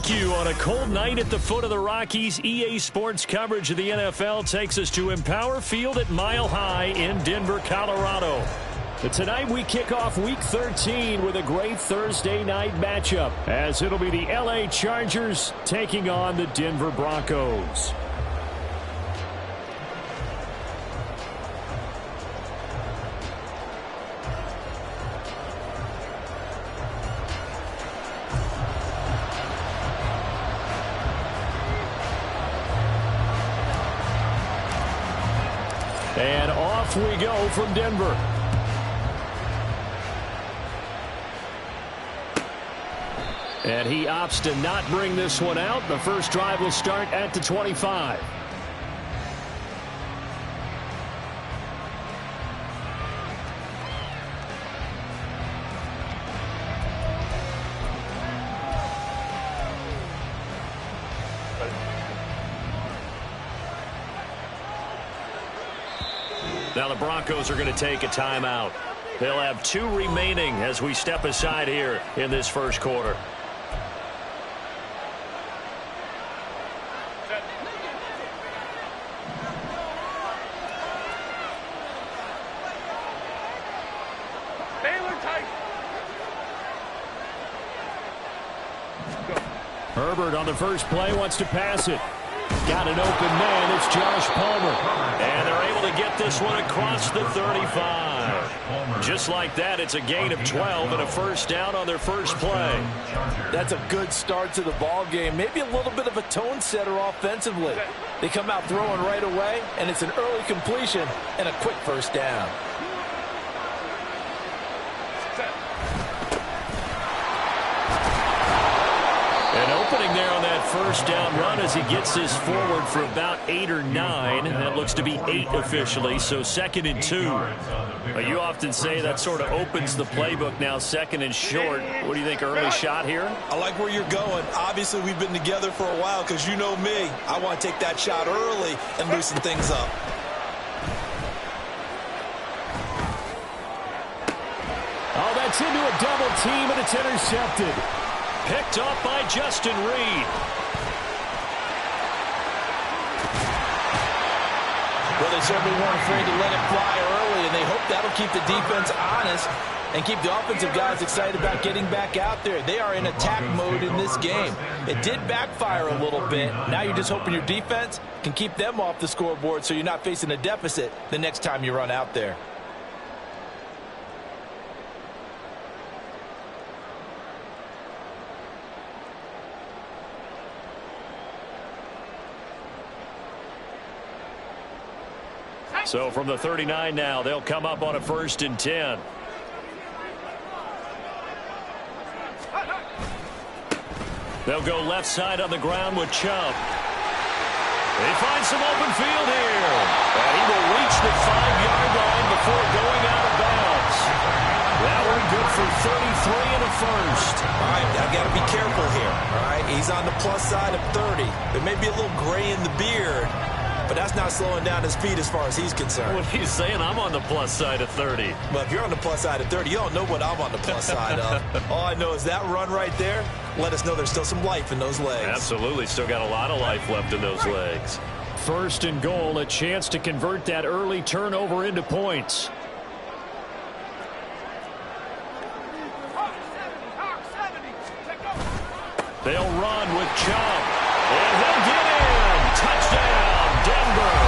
Thank you. On a cold night at the foot of the Rockies, EA Sports coverage of the NFL takes us to Empower Field at Mile High in Denver, Colorado. But tonight we kick off Week 13 with a great Thursday night matchup, as it'll be the LA Chargers taking on the Denver Broncos. And off we go from Denver. And he opts to not bring this one out. The first drive will start at the 25. Now the Broncos are going to take a timeout. They'll have 2 remaining as we step aside here in this first quarter. Herbert on the first play wants to pass it. Got an open man. It's Josh Palmer. And they're able to get this one across the 35. Just like that, it's a gain of 12 and a first down on their first play. That's a good start to the ball game. Maybe a little bit of a tone setter offensively. They come out throwing right away, and it's an early completion and a quick first down. An opening there on that first down run as he gets this forward for about 8 or 9. That looks to be 8 officially, so 2nd and 2. You often say that sort of opens the playbook now, 2nd and short. What do you think, early shot here? I like where you're going. Obviously, we've been together for a while because you know me. I want to take that shot early and loosen things up. Oh, that's into a double team, and it's intercepted. Picked off by Justin Reed. Well, they certainly weren't afraid to let it fly early, and they hope that'll keep the defense honest and keep the offensive guys excited about getting back out there. They are in attack mode in this game. It did backfire a little bit. Now you're just hoping your defense can keep them off the scoreboard so you're not facing a deficit the next time you run out there. So from the 39 now, they'll come up on a 1st and 10. They'll go left side on the ground with Chubb. They find some open field here. And he will reach the 5-yard line before going out of bounds. That one good for 33 and a first. All right, I've got to be careful here. All right, he's on the plus side of 30. There may be a little gray in the beard, but that's not slowing down his speed as far as he's concerned. What he's saying, I'm on the plus side of 30. Well, if you're on the plus side of 30, you don't know what I'm on the plus side of. All I know is that run right there let us know there's still some life in those legs. Absolutely. Still got a lot of life left in those legs. 1st and goal, a chance to convert that early turnover into points. They'll run with Chubb. And he'll get in. Touchdown, Denver.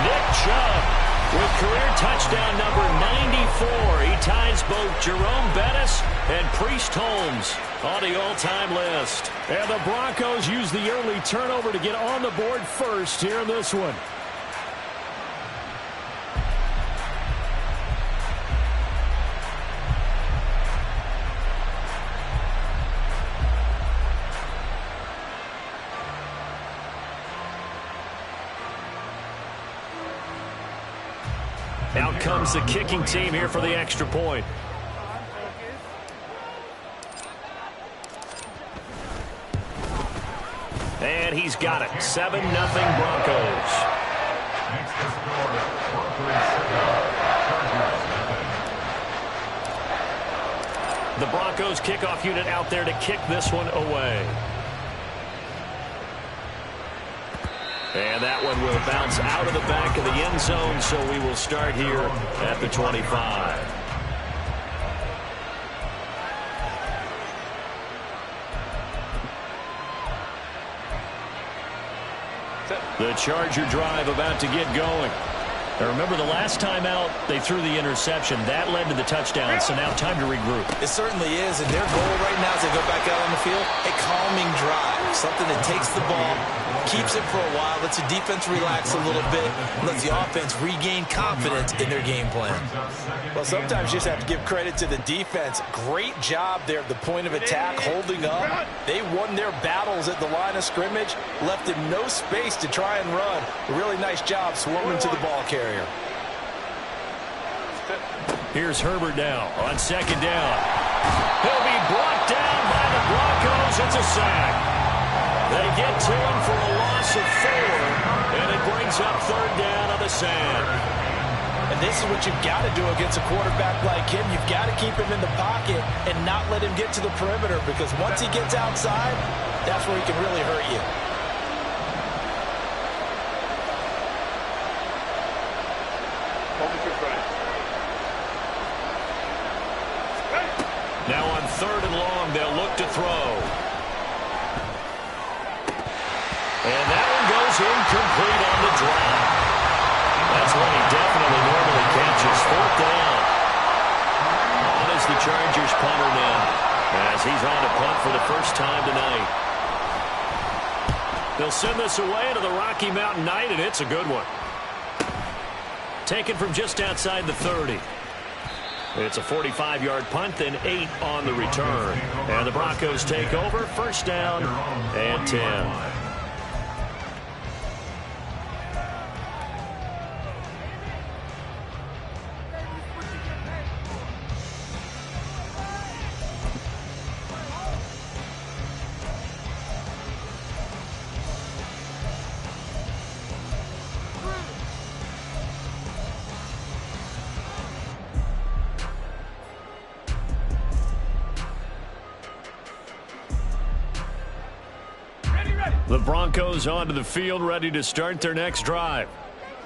Nick Chubb with career touchdown number 94. He ties both Jerome Bettis and Priest Holmes on the all-time list. And the Broncos use the early turnover to get on the board first here in this one. Out comes the kicking team here for the extra point. And he's got it. 7-0 Broncos. The Broncos kickoff unit out there to kick this one away. And that one will bounce out of the back of the end zone, so we will start here at the 25. The Charger drive about to get going. Now remember, the last time out, they threw the interception. That led to the touchdown, so now time to regroup. It certainly is, and their goal right now as they go back out on the field, a calming drive, something that takes the ball, keeps it for a while, lets the defense relax a little bit, lets the offense regain confidence in their game plan. Well, sometimes you just have to give credit to the defense. Great job there at the point of attack, holding up. They won their battles at the line of scrimmage, left him no space to try and run. A really nice job swarming to the ball carrier. Here's Herbert now on second down. He'll be brought down by the Broncos. It's a sack. They get to him for a loss of 4, and it brings up third down on the sand. And this is what you've got to do against a quarterback like him. You've got to keep him in the pocket and not let him get to the perimeter, because once he gets outside, that's where he can really hurt you. Now on third and long, they'll look to throw. And that one goes incomplete on the drop. That's what he definitely normally catches. Fourth down. On is the Chargers punter now, as he's on to punt for the first time tonight. They'll send this away to the Rocky Mountain Knight, and it's a good one. Taken from just outside the 30. It's a 45-yard punt, then 8 on the return. And the Broncos take over, first down and 10. The Broncos onto the field, ready to start their next drive.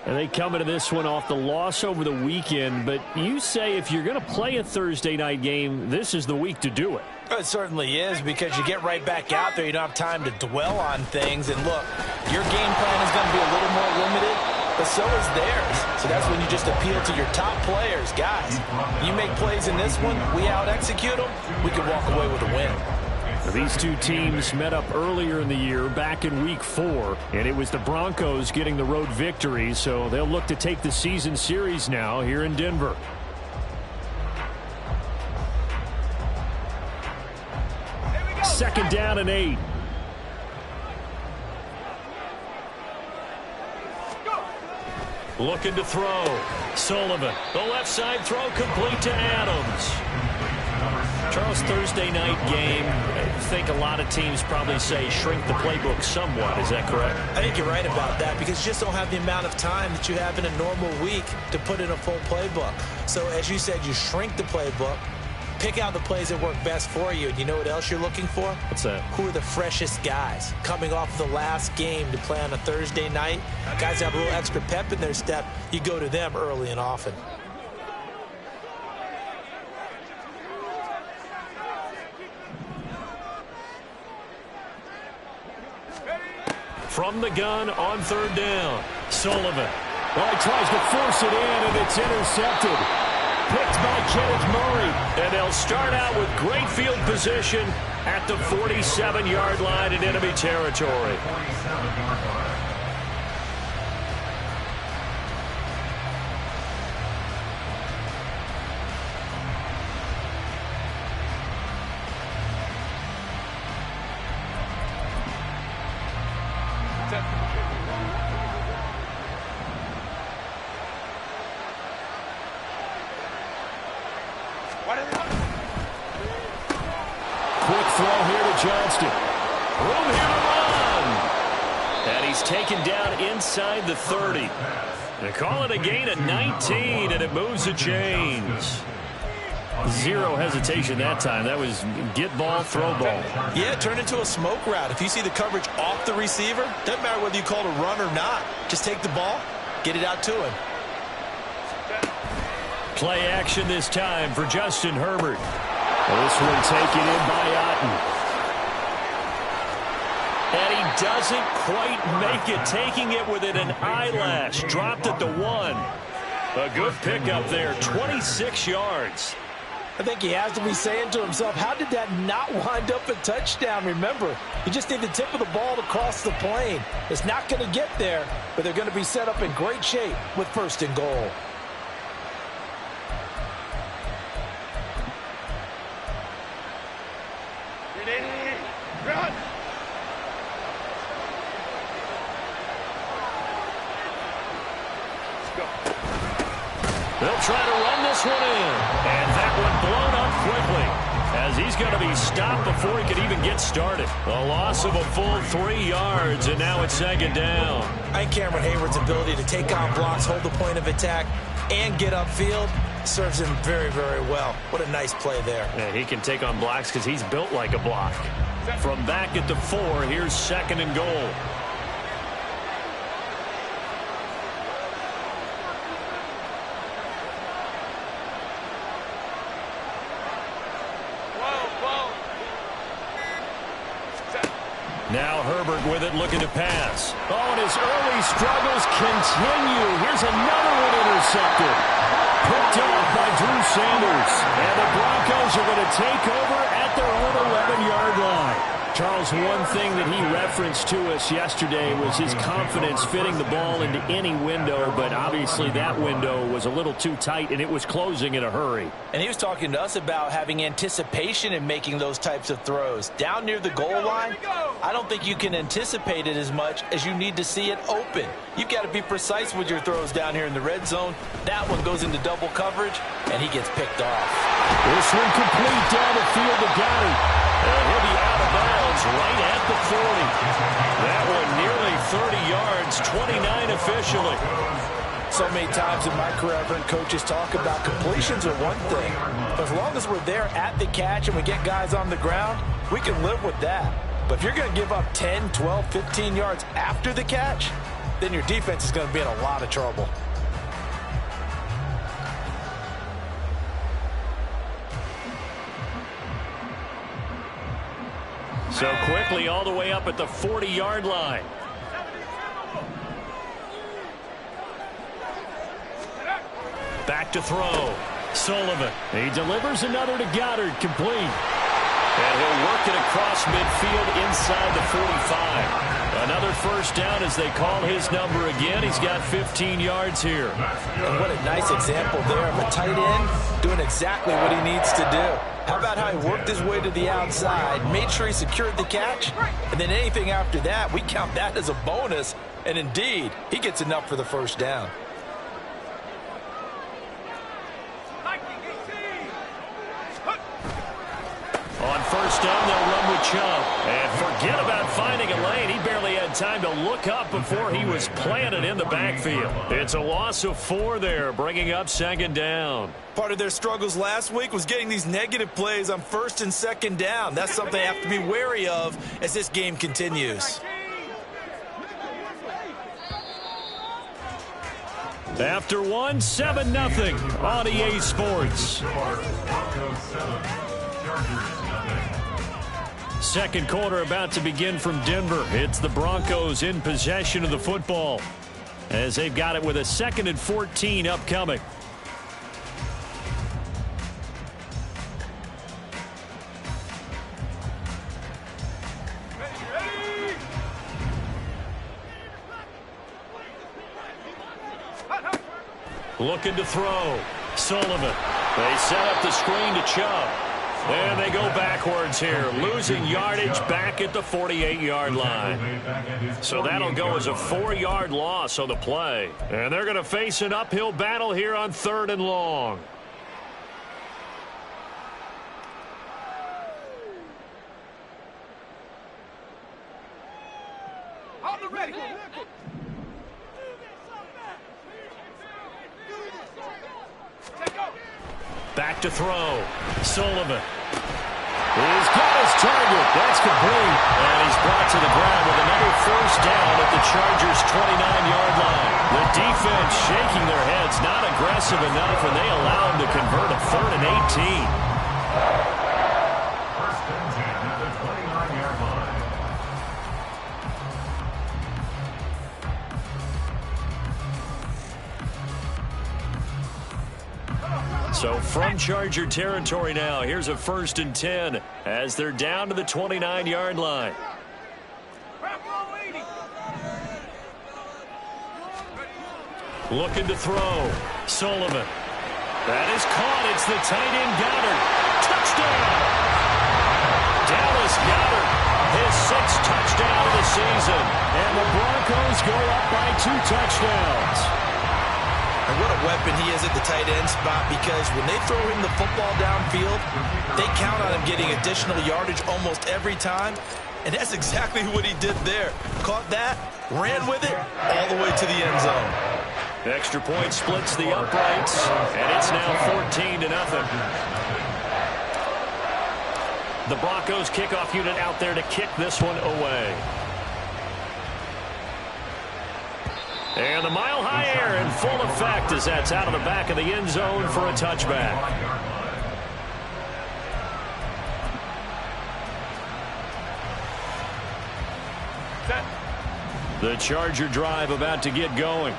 And they come into this one off the loss over the weekend, but you say if you're going to play a Thursday night game, this is the week to do it. It certainly is, because you get right back out there. You don't have time to dwell on things. And look, your game plan is going to be a little more limited, but so is theirs. So that's when you just appeal to your top players. Guys, you make plays in this one, we out-execute them, we can walk away with a win. These two teams met up earlier in the year, back in Week 4, and it was the Broncos getting the road victory, so they'll look to take the season series now here in Denver. Second down and 8. Looking to throw. Sullivan, the left side throw complete to Adams. Charles, Thursday night game, I think a lot of teams probably say shrink the playbook somewhat. Is that correct? I think you're right about that, because you just don't have the amount of time that you have in a normal week to put in a full playbook. So as you said, you shrink the playbook, pick out the plays that work best for you. And you know what else you're looking for? What's that? Who are the freshest guys coming off the last game to play on a Thursday night? Guys have a little extra pep in their step. You go to them early and often. From the gun on third down, Sullivan. Well, he tries to force it in, and it's intercepted. Picked by Kenneth Murray. And they'll start out with great field position at the 47-yard line in enemy territory. Quick throw here to Johnston. Room here to run. And he's taken down inside the 30. They call it a gain of 19, and it moves the chains. Zero hesitation that time. That was get ball, throw ball. Yeah, turn into a smoke route. If you see the coverage off the receiver, doesn't matter whether you call it a run or not. Just take the ball, get it out to him. Play action this time for Justin Herbert. This one taken in by Otten. And he doesn't quite make it, taking it within an eyelash. Dropped it to 1. A good pickup there, 26 yards. I think he has to be saying to himself, how did that not wind up a touchdown? Remember, you just need the tip of the ball to cross the plane. It's not going to get there, but they're going to be set up in great shape with 1st and goal. They'll try to run this one in. And that one blown up quickly as he's going to be stopped before he could even get started. A loss of a full 3 yards, and now it's 2nd down. I think Cameron Hayward's ability to take on blocks, hold the point of attack, and get upfield serves him very, very well. What a nice play there. Yeah, he can take on blocks because he's built like a block. From back at the 4, here's 2nd and goal. Now Herbert with it, looking to pass. Oh, and his early struggles continue. Here's another one intercepted. Picked off by Drew Sanders. And the Broncos are going to take over at their own 11-yard line. Charles, one thing that he referenced to us yesterday was his confidence fitting the ball into any window, but obviously that window was a little too tight, and it was closing in a hurry. And he was talking to us about having anticipation in making those types of throws. Down near the goal line, I don't think you can anticipate it as much as you need to see it open. You've got to be precise with your throws down here in the red zone. That one goes into double coverage, and he gets picked off. This one complete down the field to Goddard. And he'll be out of bounds right at the 40. That one nearly 30 yards, 29 officially. So many times in my career, I've heard coaches talk about completions are one thing. But as long as we're there at the catch and we get guys on the ground, we can live with that. But if you're going to give up 10, 12, 15 yards after the catch, then your defense is going to be in a lot of trouble. So quickly all the way up at the 40-yard line. Back to throw. Sullivan. He delivers another to Goddard, complete. And he'll work it across midfield inside the 45. Another 1st down as they call his number again. He's got 15 yards here. And what a nice example there of a tight end doing exactly what he needs to do. How about how he worked his way to the outside, made sure he secured the catch, and then anything after that, we count that as a bonus. And indeed, he gets enough for the 1st down. On 1st down, they'll run with Chubb. And forget about finding a lane. He barely had time to look up before he was planted in the backfield. It's a loss of 4 there, bringing up 2nd down. Part of their struggles last week was getting these negative plays on 1st and 2nd down. That's something they have to be wary of as this game continues. After 1, 7-0 on EA Sports. Second quarter about to begin from Denver. It's the Broncos in possession of the football as they've got it with a 2nd and 14 upcoming. Looking to throw. Sullivan. They set up the screen to Chubb. And they go backwards here, losing yardage back at the 48-yard line. So that'll go as a 4-yard loss on the play. And they're going to face an uphill battle here on 3rd and long. Back to throw. Sullivan. He's got his target. That's complete. And he's brought to the ground with another first down at the Chargers' 29-yard line. The defense shaking their heads, not aggressive enough, and they allow him to convert a 3rd and 18. First and 10 at the 29-yard line. So from Charger territory now, here's a 1st and 10 as they're down to the 29-yard line. Looking to throw. Sullivan. That is caught. It's the tight end Goddard. Touchdown! Dallas Goddard, his 6th touchdown of the season. And the Broncos go up by 2 touchdowns. And what a weapon he is at the tight end spot, because when they throw him the football downfield, they count on him getting additional yardage almost every time. And that's exactly what he did there. Caught that, ran with it, all the way to the end zone. Extra point splits the uprights, and it's now 14-0. The Broncos kickoff unit out there to kick this one away. And the mile-high air in full effect as that's out of the back of the end zone for a touchback. The Charger drive about to get going.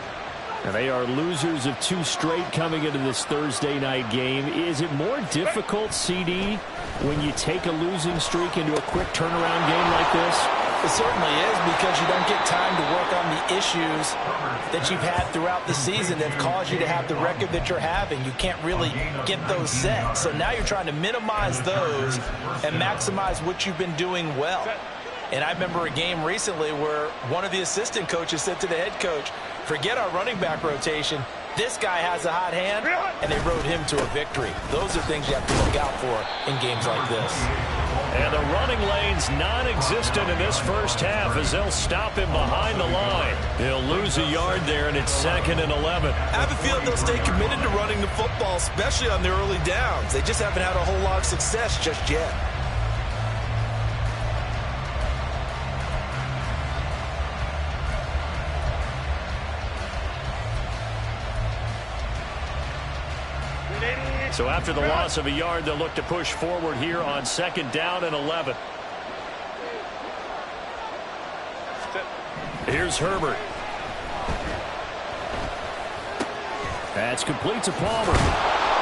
And they are losers of 2 straight coming into this Thursday night game. Is it more difficult, CD, when you take a losing streak into a quick turnaround game like this? It certainly is, because you don't get time to work on the issues that you've had throughout the season that have caused you to have the record that you're having. You can't really get those set. So now you're trying to minimize those and maximize what you've been doing well. And I remember a game recently where one of the assistant coaches said to the head coach, forget our running back rotation. This guy has a hot hand, and they rode him to a victory. Those are things you have to look out for in games like this. And the running lane's non-existent in this first half as they'll stop him behind the line. He'll lose a yard there, and it's 2nd and 11. I have a feeling they'll stay committed to running the football, especially on the early downs. They just haven't had a whole lot of success just yet. So after the loss of a yard, they'll look to push forward here on 2nd down and 11. Here's Herbert. That's complete to Palmer.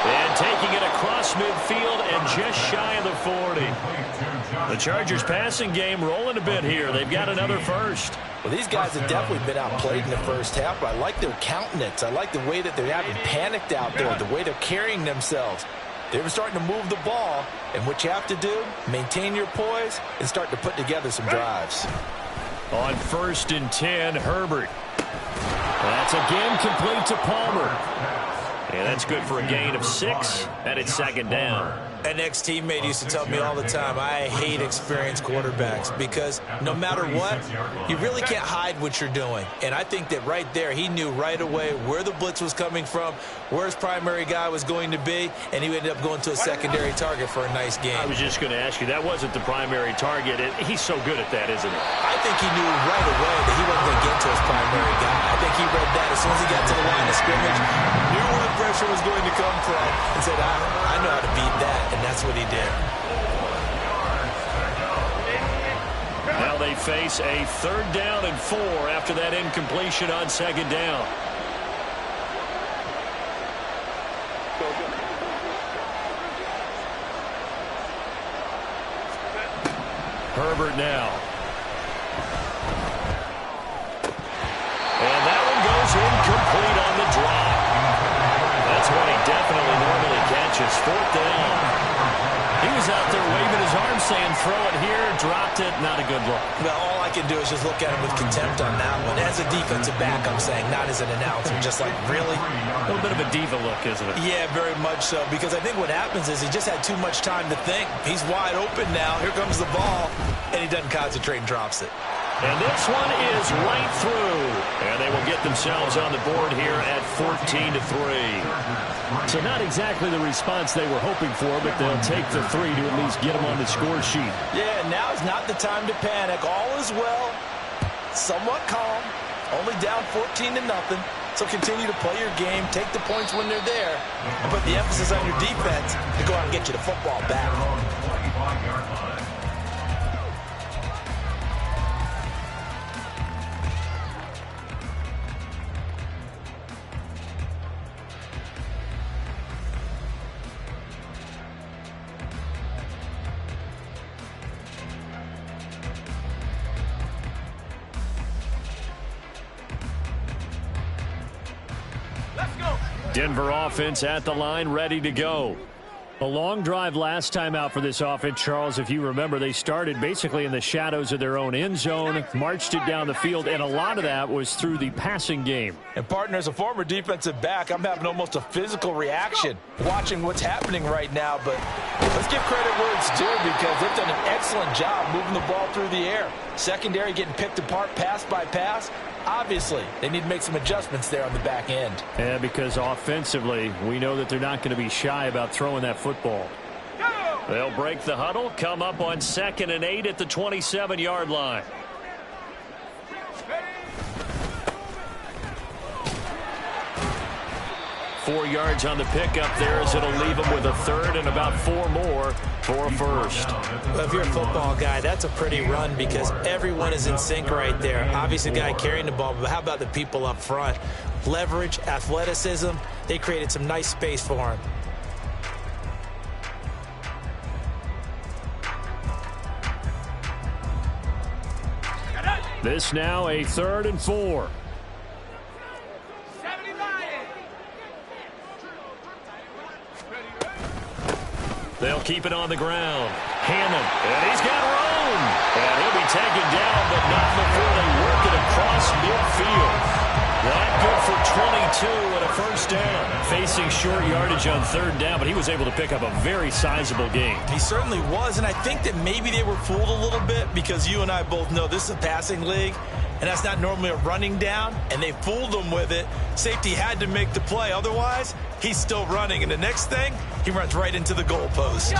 And taking it across midfield and just shy of the 40. The Chargers passing game rolling a bit here. They've got another first. Well, these guys have definitely been outplayed in the first half, but I like their countenance. I like the way that they're having panicked out there, the way they're carrying themselves. They were starting to move the ball, and what you have to do, maintain your poise and start to put together some drives. On 1st and 10, Herbert. That's again complete to Palmer. And that's good for a gain of 6, and it's 2nd down. An ex-teammate used to tell me all the time, I hate experienced quarterbacks because no matter what, you really can't hide what you're doing. And I think that right there, he knew right away where the blitz was coming from, where his primary guy was going to be, and he ended up going to a secondary target for a nice game. I was just going to ask you, that wasn't the primary target. He's so good at that, isn't he? I think he knew right away that he wasn't going to get to his primary guy. I think he read that as soon as he got to the line of scrimmage, knew where the pressure was going to come from, and said, I know how to beat that. And that's what he did. Now they face a 3rd down and 4 after that incompletion on 2nd down. Herbert now. And that one goes incomplete on the drop. That's what he definitely normally catches. 4th down. He was out there waving his arm saying, throw it here, dropped it, not a good look. Well, all I can do is just look at him with contempt on that one. As a defensive back, I'm saying, not as an announcer. Just like, really? A little bit of a diva look, isn't it? Yeah, very much so. Because I think what happens is he just had too much time to think. He's wide open now. Here comes the ball. And he doesn't concentrate and drops it. And this one is right through. And they will get themselves on the board here at 14-3. So not exactly the response they were hoping for, but they'll take the 3 to at least get them on the score sheet. Yeah, now's not the time to panic. All is well. Somewhat calm. Only down 14-0. So continue to play your game, take the points when they're there, and put the emphasis on your defense to go out and get you the football back. Denver offense at the line, ready to go. A long drive last time out for this offense, Charles. If you remember, they started basically in the shadows of their own end zone, marched it down the field, and a lot of that was through the passing game. And, partner, as a former defensive back, I'm having almost a physical reaction watching what's happening right now. But let's give credit where it's due because they've done an excellent job moving the ball through the air. Secondary getting picked apart pass by pass. Obviously, they need to make some adjustments there on the back end. Yeah, because offensively, we know that they're not going to be shy about throwing that football. They'll break the huddle, come up on 2nd and 8 at the 27-yard line. Four yards on the pickup there as it'll leave them with a 3rd and about 4 more for a 1st. Well, if you're a football guy, that's a pretty run because everyone is in sync right there. Obviously, the guy carrying the ball, but how about the people up front? Leverage, athleticism, they created some nice space for him. This now a 3rd and 4. They'll keep it on the ground. Hammond, and he's got room. And he'll be taken down, but not before they work it across midfield. That good for 22 and a 1st down. Facing short yardage on 3rd down, but he was able to pick up a very sizable gain. He certainly was, and I think that maybe they were fooled a little bit because you and I both know this is a passing league, and that's not normally a running down, and they fooled him with it. Safety had to make the play. Otherwise, he's still running, and the next thing, he runs right into the goalpost.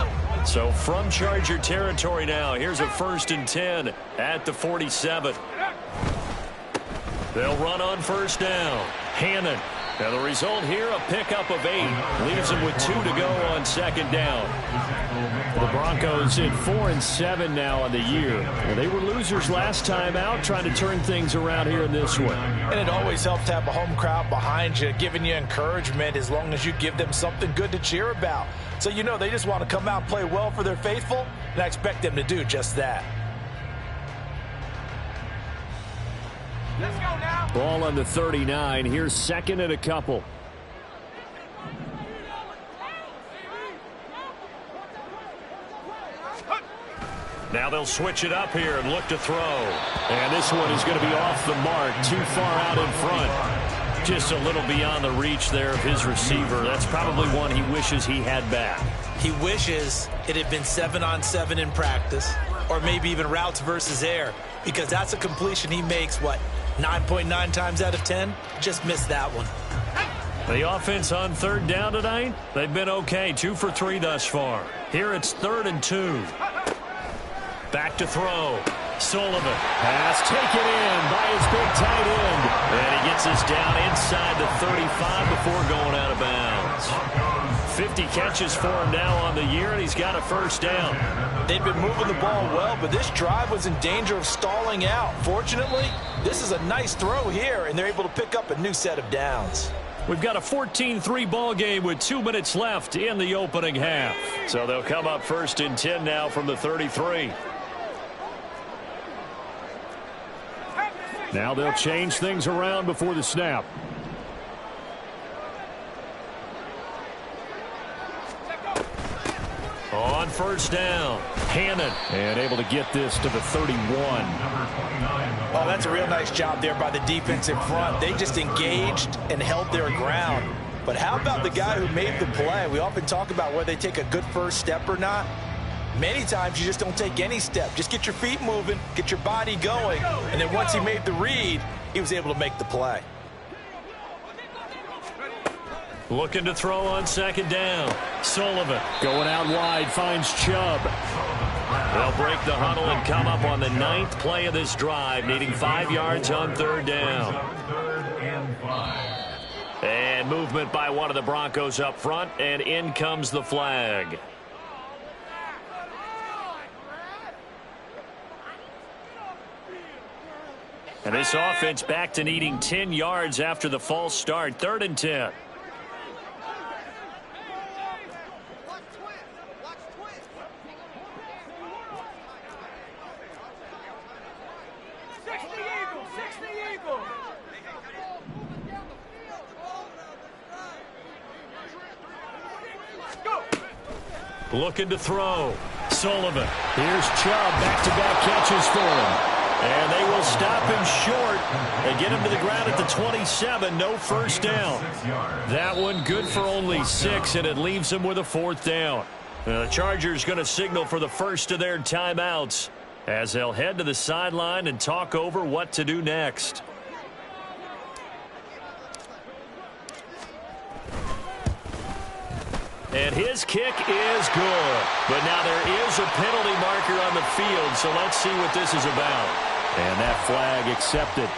So from Charger territory now, here's a 1st and 10 at the 47. They'll run on 1st down. Hannon. Now the result here, a pickup of 8. Leaves them with 2 to go on 2nd down. The Broncos in 4-7 now on the year. Well, they were losers last time out, trying to turn things around here in this one. And it always helps to have a home crowd behind you, giving you encouragement as long as you give them something good to cheer about. So you know they just want to come out and play well for their faithful, and I expect them to do just that. Let's go now. Ball on the 39. Here's 2nd and a couple. Now they'll switch it up here and look to throw. And this one is going to be off the mark, too far out in front. Just a little beyond the reach there of his receiver. That's probably one he wishes he had back. He wishes it had been 7-on-7 in practice, or maybe even routes versus air, because that's a completion he makes, 9.9 times out of 10? Just missed that one. The offense on 3rd down tonight, they've been okay. 2 for 3 thus far. Here it's 3rd and 2. Back to throw. Sullivan. Pass taken in by his big tight end. And he gets us down inside the 35 before going out of bounds. 50 catches for him now on the year, and he's got a 1st down. They've been moving the ball well, but this drive was in danger of stalling out. Fortunately, this is a nice throw here, and they're able to pick up a new set of downs. We've got a 14-3 ball game with 2 minutes left in the opening half. So they'll come up 1st and 10 now from the 33. Now they'll change things around before the snap. On 1st down, Hannon. And able to get this to the 31. Oh, that's a real nice job there by the defense in front. They just engaged and held their ground. But how about the guy who made the play? We often talk about whether they take a good first step or not. Many times you just don't take any step. Just get your feet moving, get your body going, and then once he made the read, he was able to make the play. Looking to throw on second down. Sullivan going out wide, finds Chubb. They'll break the huddle and come up on the 9th play of this drive, needing 5 yards on third down. And movement by one of the Broncos up front, and in comes the flag. And this offense back to needing 10 yards after the false start. 3rd and 10. Looking to throw. Sullivan. Here's Chubb. Back-to-back catches for him. And they will stop him short and get him to the ground at the 27. No first down. That one good for only 6, and it leaves him with a 4th down. The Chargers going to signal for the first of their timeouts as they'll head to the sideline and talk over what to do next. And his kick is good. But now there is a penalty marker on the field, so let's see what this is about. And that flag accepted.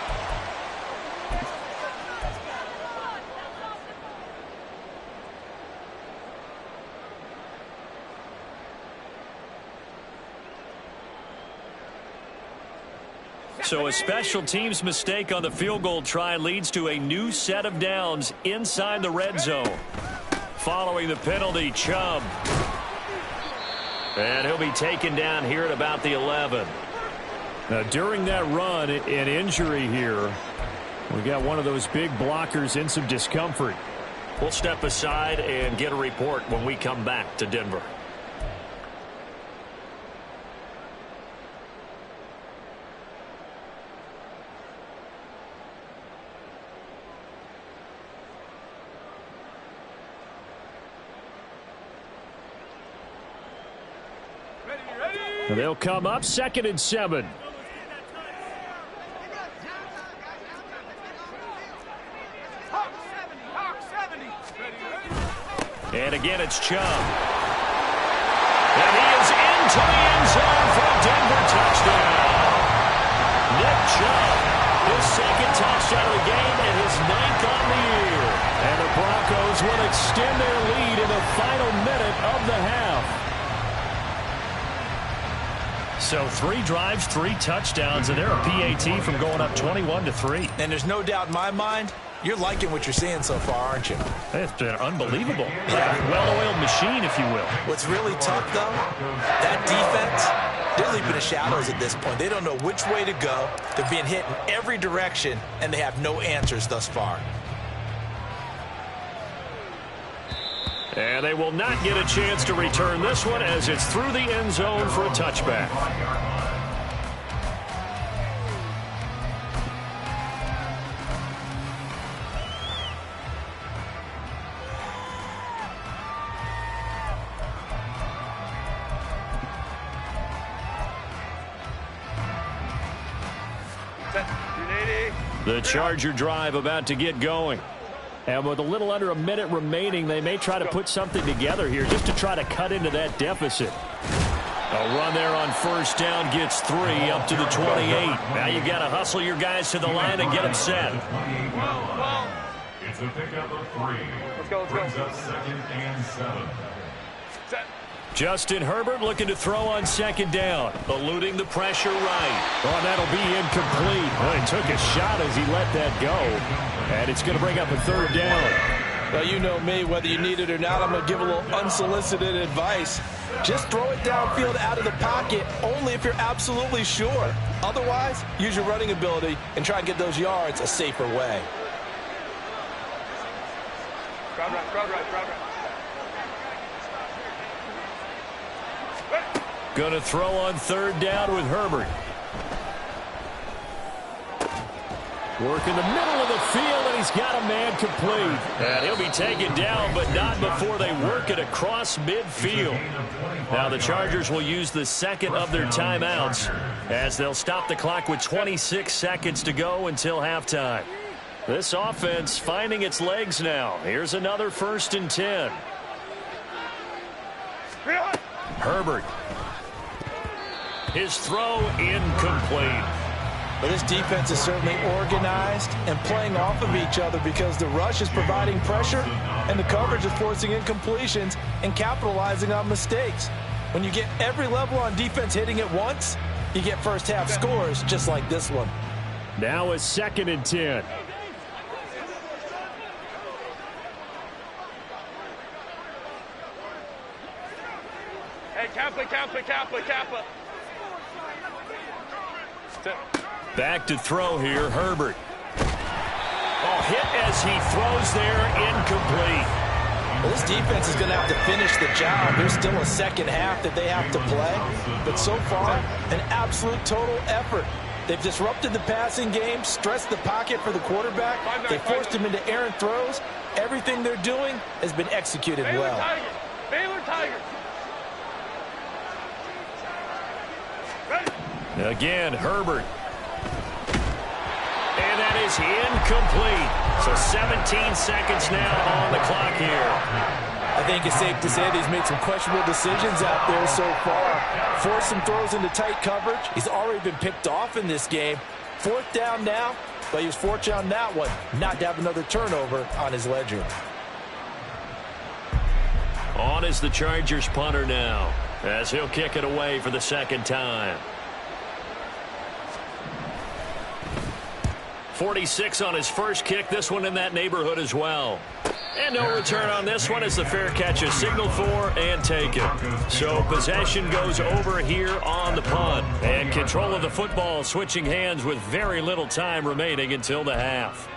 So a special teams mistake on the field goal try leads to a new set of downs inside the red zone. Following the penalty, Chubb. And he'll be taken down here at about the 11. Now, during that run, an injury here. We got one of those big blockers in some discomfort. We'll step aside and get a report when we come back to Denver. They'll come up 2nd and 7. And again, it's Chubb. And he is into the end zone for a Denver touchdown. Nick Chubb, his 2nd touchdown of the game and his 9th on the year. And the Broncos will extend their lead in the final minute of the half. So 3 drives, 3 touchdowns, and they're a PAT from going up 21-3. And there's no doubt in my mind, you're liking what you're seeing so far, aren't you? It's been unbelievable. Like a well-oiled machine, if you will. What's really tough, though, that defense, they're leaping the shadows at this point. They don't know which way to go. They're being hit in every direction, and they have no answers thus far. And they will not get a chance to return this one as it's through the end zone for a touchback. The Charger drive about to get going. And with a little under a minute remaining, they may try to put something together here just to try to cut into that deficit. A run there on first down gets 3 up to the 28. Now you got to hustle your guys to the line and get them set. It's a pickup of 3. Let's go. Brings us 2nd and 7. Set. Justin Herbert looking to throw on second down, eluding the pressure right. Oh, that'll be incomplete. Well, he took a shot as he let that go, and it's going to bring up a 3rd down. Well, you know me, whether you need it or not, I'm going to give a little unsolicited advice. Just throw it downfield out of the pocket only if you're absolutely sure. Otherwise, use your running ability and try and get those yards a safer way. Crowd right. Going to throw on 3rd down with Herbert. Working the middle of the field, and he's got a man complete. And he'll be taken down, but not before they work it across midfield. Now the Chargers will use the second of their timeouts as they'll stop the clock with 26 seconds to go until halftime. This offense finding its legs now. Here's another 1st and 10. Herbert. His throw incomplete. But this defense is certainly organized and playing off of each other because the rush is providing pressure and the coverage is forcing incompletions and capitalizing on mistakes. When you get every level on defense hitting at once, you get first half scores just like this one. Now a 2nd and 10. Hey, Kappa. Back to throw here, Herbert. Oh, hit as he throws there, incomplete. Well, this defense is going to have to finish the job. There's still a second half that they have to play. But so far, an absolute total effort. They've disrupted the passing game, stressed the pocket for the quarterback. They forced him into errant throws. Everything they're doing has been executed well. Baylor Tigers. Again, Herbert. And that is incomplete. So 17 seconds now on the clock here. I think it's safe to say that he's made some questionable decisions out there so far. Forced some throws into tight coverage. He's already been picked off in this game. 4th down now, but he was fortunate on that one not to have another turnover on his ledger. On is the Chargers punter now, as he'll kick it away for the 2nd time. 46 on his first kick. This one in that neighborhood as well. And no return on this one as the fair catch is signaled for and taken. So possession goes over here on the punt. And control of the football switching hands with very little time remaining until the half.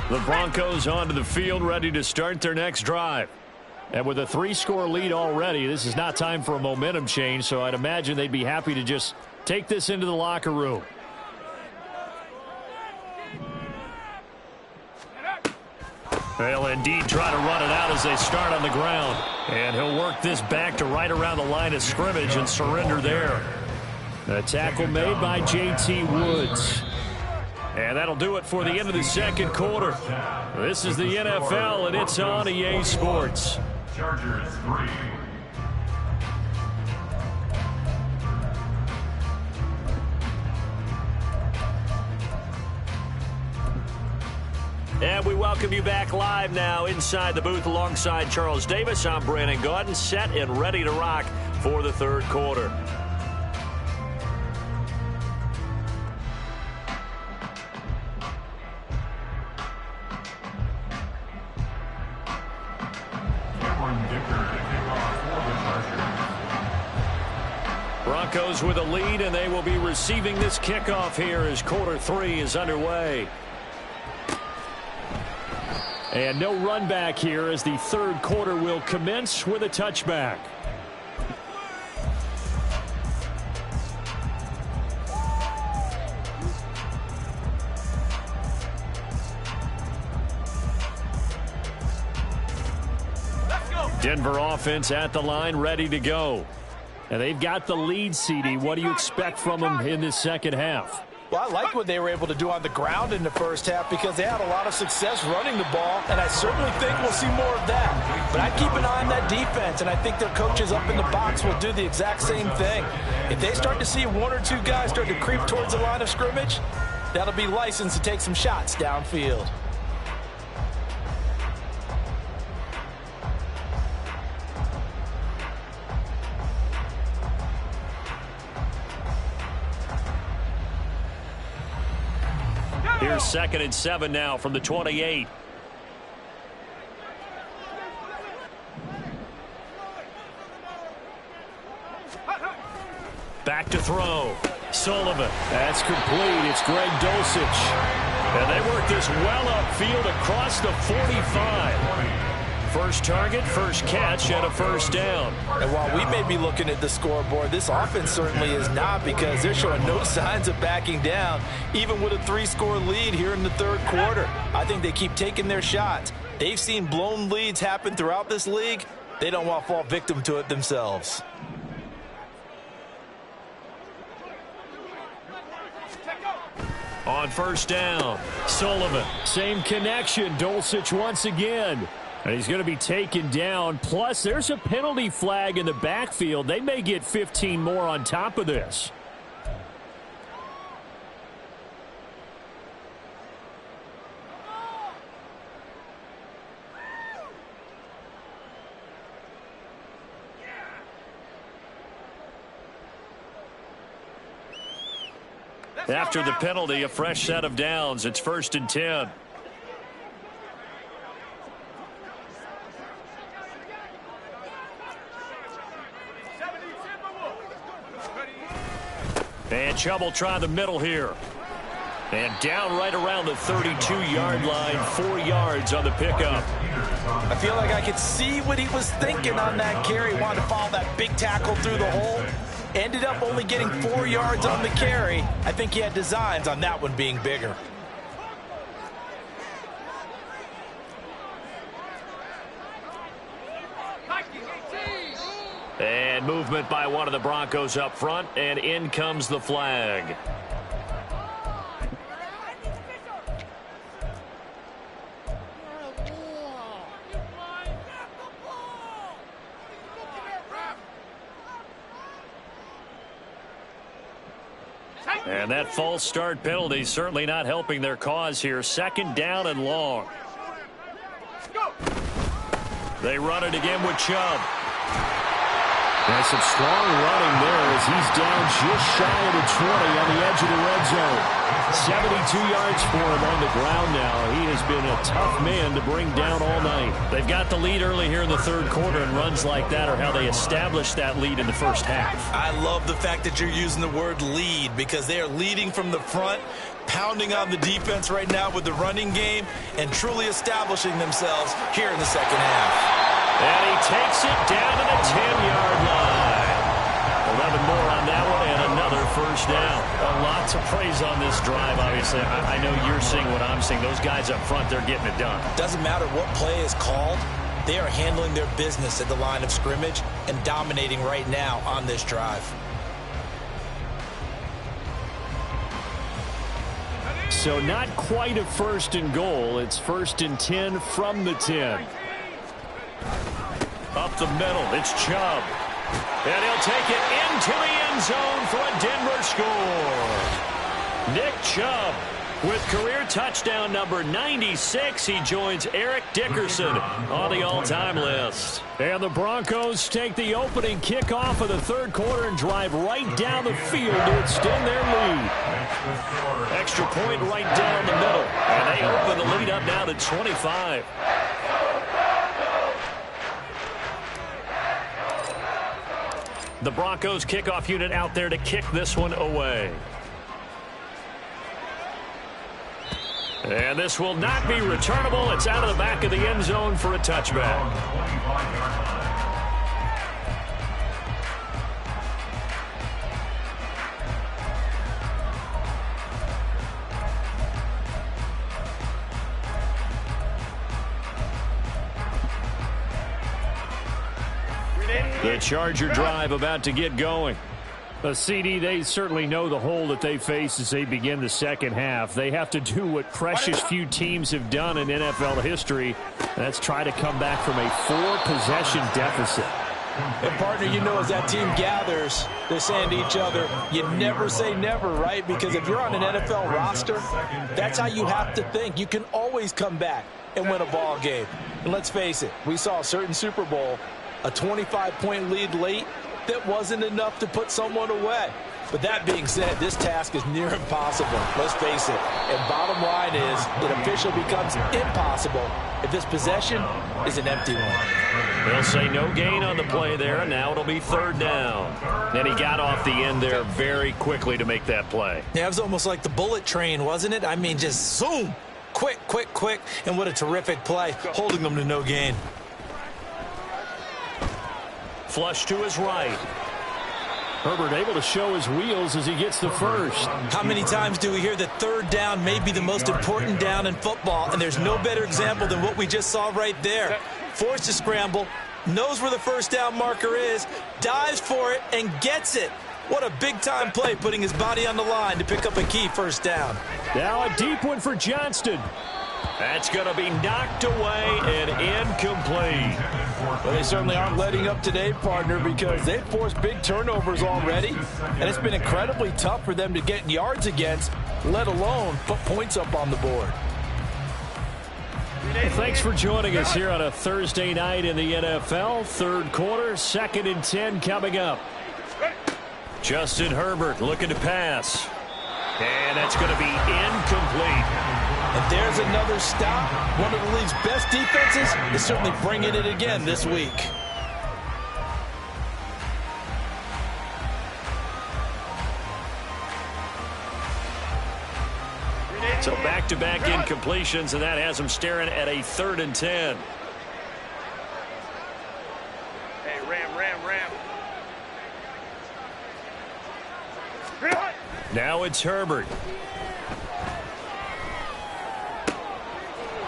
The Broncos onto the field, ready to start their next drive. And with a 3-score lead already, this is not time for a momentum change, so I'd imagine they'd be happy to just take this into the locker room. They'll indeed try to run it out as they start on the ground. And he'll work this back to right around the line of scrimmage and surrender there. A tackle made by J.T. Woods. And that'll do it for the end of the 2nd quarter. This is the NFL, and it's on EA Sports. Chargers 3. And we welcome you back live now inside the booth alongside Charles Davis. I'm Brandon Gaudin, set and ready to rock for the 3rd quarter. Broncos with a lead, and they will be receiving this kickoff here as quarter 3 is underway. And no run back here as the 3rd quarter will commence with a touchback. Denver offense at the line, ready to go. And they've got the lead, CD. What do you expect from them in this 2nd half? Well, I like what they were able to do on the ground in the first half because they had a lot of success running the ball, and I certainly think we'll see more of that. But I'd keep an eye on that defense, and I think their coaches up in the box will do the exact same thing. If they start to see 1 or 2 guys start to creep towards the line of scrimmage, that'll be licensed to take some shots downfield. Here's 2nd and 7 now from the 28. Back to throw. Sullivan. That's complete. It's Greg Dulcich. And they work this well upfield across the 45. First target, first catch, and a first down. And while we may be looking at the scoreboard, this offense certainly is not, because they're showing no signs of backing down, even with a 3-score lead here in the third quarter. I think they keep taking their shots. They've seen blown leads happen throughout this league. They don't want to fall victim to it themselves. On first down, Sullivan. Same connection. Dulcich once again. And he's going to be taken down. Plus, there's a penalty flag in the backfield. They may get 15 more on top of this. After the penalty, a fresh set of downs. It's 1st and 10. And Chubb will try the middle here. And down right around the 32-yard line, 4 yards on the pickup. I feel like I could see what he was thinking on that carry. Wanted to follow that big tackle through the hole. Ended up only getting 4 yards on the carry. I think he had designs on that one being bigger. And movement by one of the Broncos up front, and in comes the flag. And that false start penalty certainly not helping their cause here. 2nd down and long. They run it again with Chubb. And some strong running there as he's down just shy of the 20 on the edge of the red zone. 72 yards for him on the ground now. He has been a tough man to bring down all night. They've got the lead early here in the third quarter, and runs like that are how they established that lead in the first half. I love the fact that you're using the word lead, because they are leading from the front, pounding on the defense right now with the running game, and truly establishing themselves here in the second half. And he takes it down to the 10-yard line. 11 more on that one, and another first down. Lots of praise on this drive, obviously. I know you're seeing what I'm seeing. Those guys up front, they're getting it done. Doesn't matter what play is called. They are handling their business at the line of scrimmage and dominating right now on this drive. So not quite a 1st and goal. It's 1st and 10 from the 10. Up the middle, it's Chubb. And he'll take it into the end zone for a Denver score. Nick Chubb with career touchdown number 96. He joins Eric Dickerson on the all-time list. And the Broncos take the opening kickoff of the third quarter and drive right down the field to extend their lead. Extra point right down the middle. And they open the lead up now to 25. The Broncos kickoff unit out there to kick this one away. And this will not be returnable. It's out of the back of the end zone for a touchback. The Charger drive about to get going. CD, they certainly know the hole that they face as they begin the second half. They have to do what precious few teams have done in NFL history. That's try to come back from a 4-possession deficit. And, partner, you know, as that team gathers, they're saying to each other, you never say never, right? Because if you're on an NFL roster, that's how you have to think. You can always come back and win a ball game. And let's face it, we saw a certain Super Bowl, a 25-point lead late, that wasn't enough to put someone away. But that being said, this task is near impossible. Let's face it. And bottom line is, it officially becomes impossible if this possession is an empty one. They'll say no gain on the play there. Now it'll be third down. And he got off the end there very quickly to make that play. Yeah, it was almost like the bullet train, wasn't it? I mean, just zoom. Quick, quick, quick. And what a terrific play, holding them to no gain. Flush to his right. Herbert able to show his wheels as he gets the first. How many times do we hear that third down may be the most important down in football? And there's no better example than what we just saw right there. Forced to scramble, knows where the first down marker is, dives for it, and gets it. What a big-time play, putting his body on the line to pick up a key first down. Now a deep one for Johnston. That's going to be knocked away and incomplete. Well, they certainly aren't letting up today, partner, because they've forced big turnovers already, and it's been incredibly tough for them to get yards against, let alone put points up on the board. Thanks for joining us here on a Thursday night in the NFL. Third quarter, 2nd and 10 coming up. Justin Herbert looking to pass. And that's going to be incomplete. And there's another stop. One of the league's best defenses is certainly bringing it again this week. So back-to-back incompletions, and that has them staring at a 3rd and 10. Hey, ram. Now it's Herbert.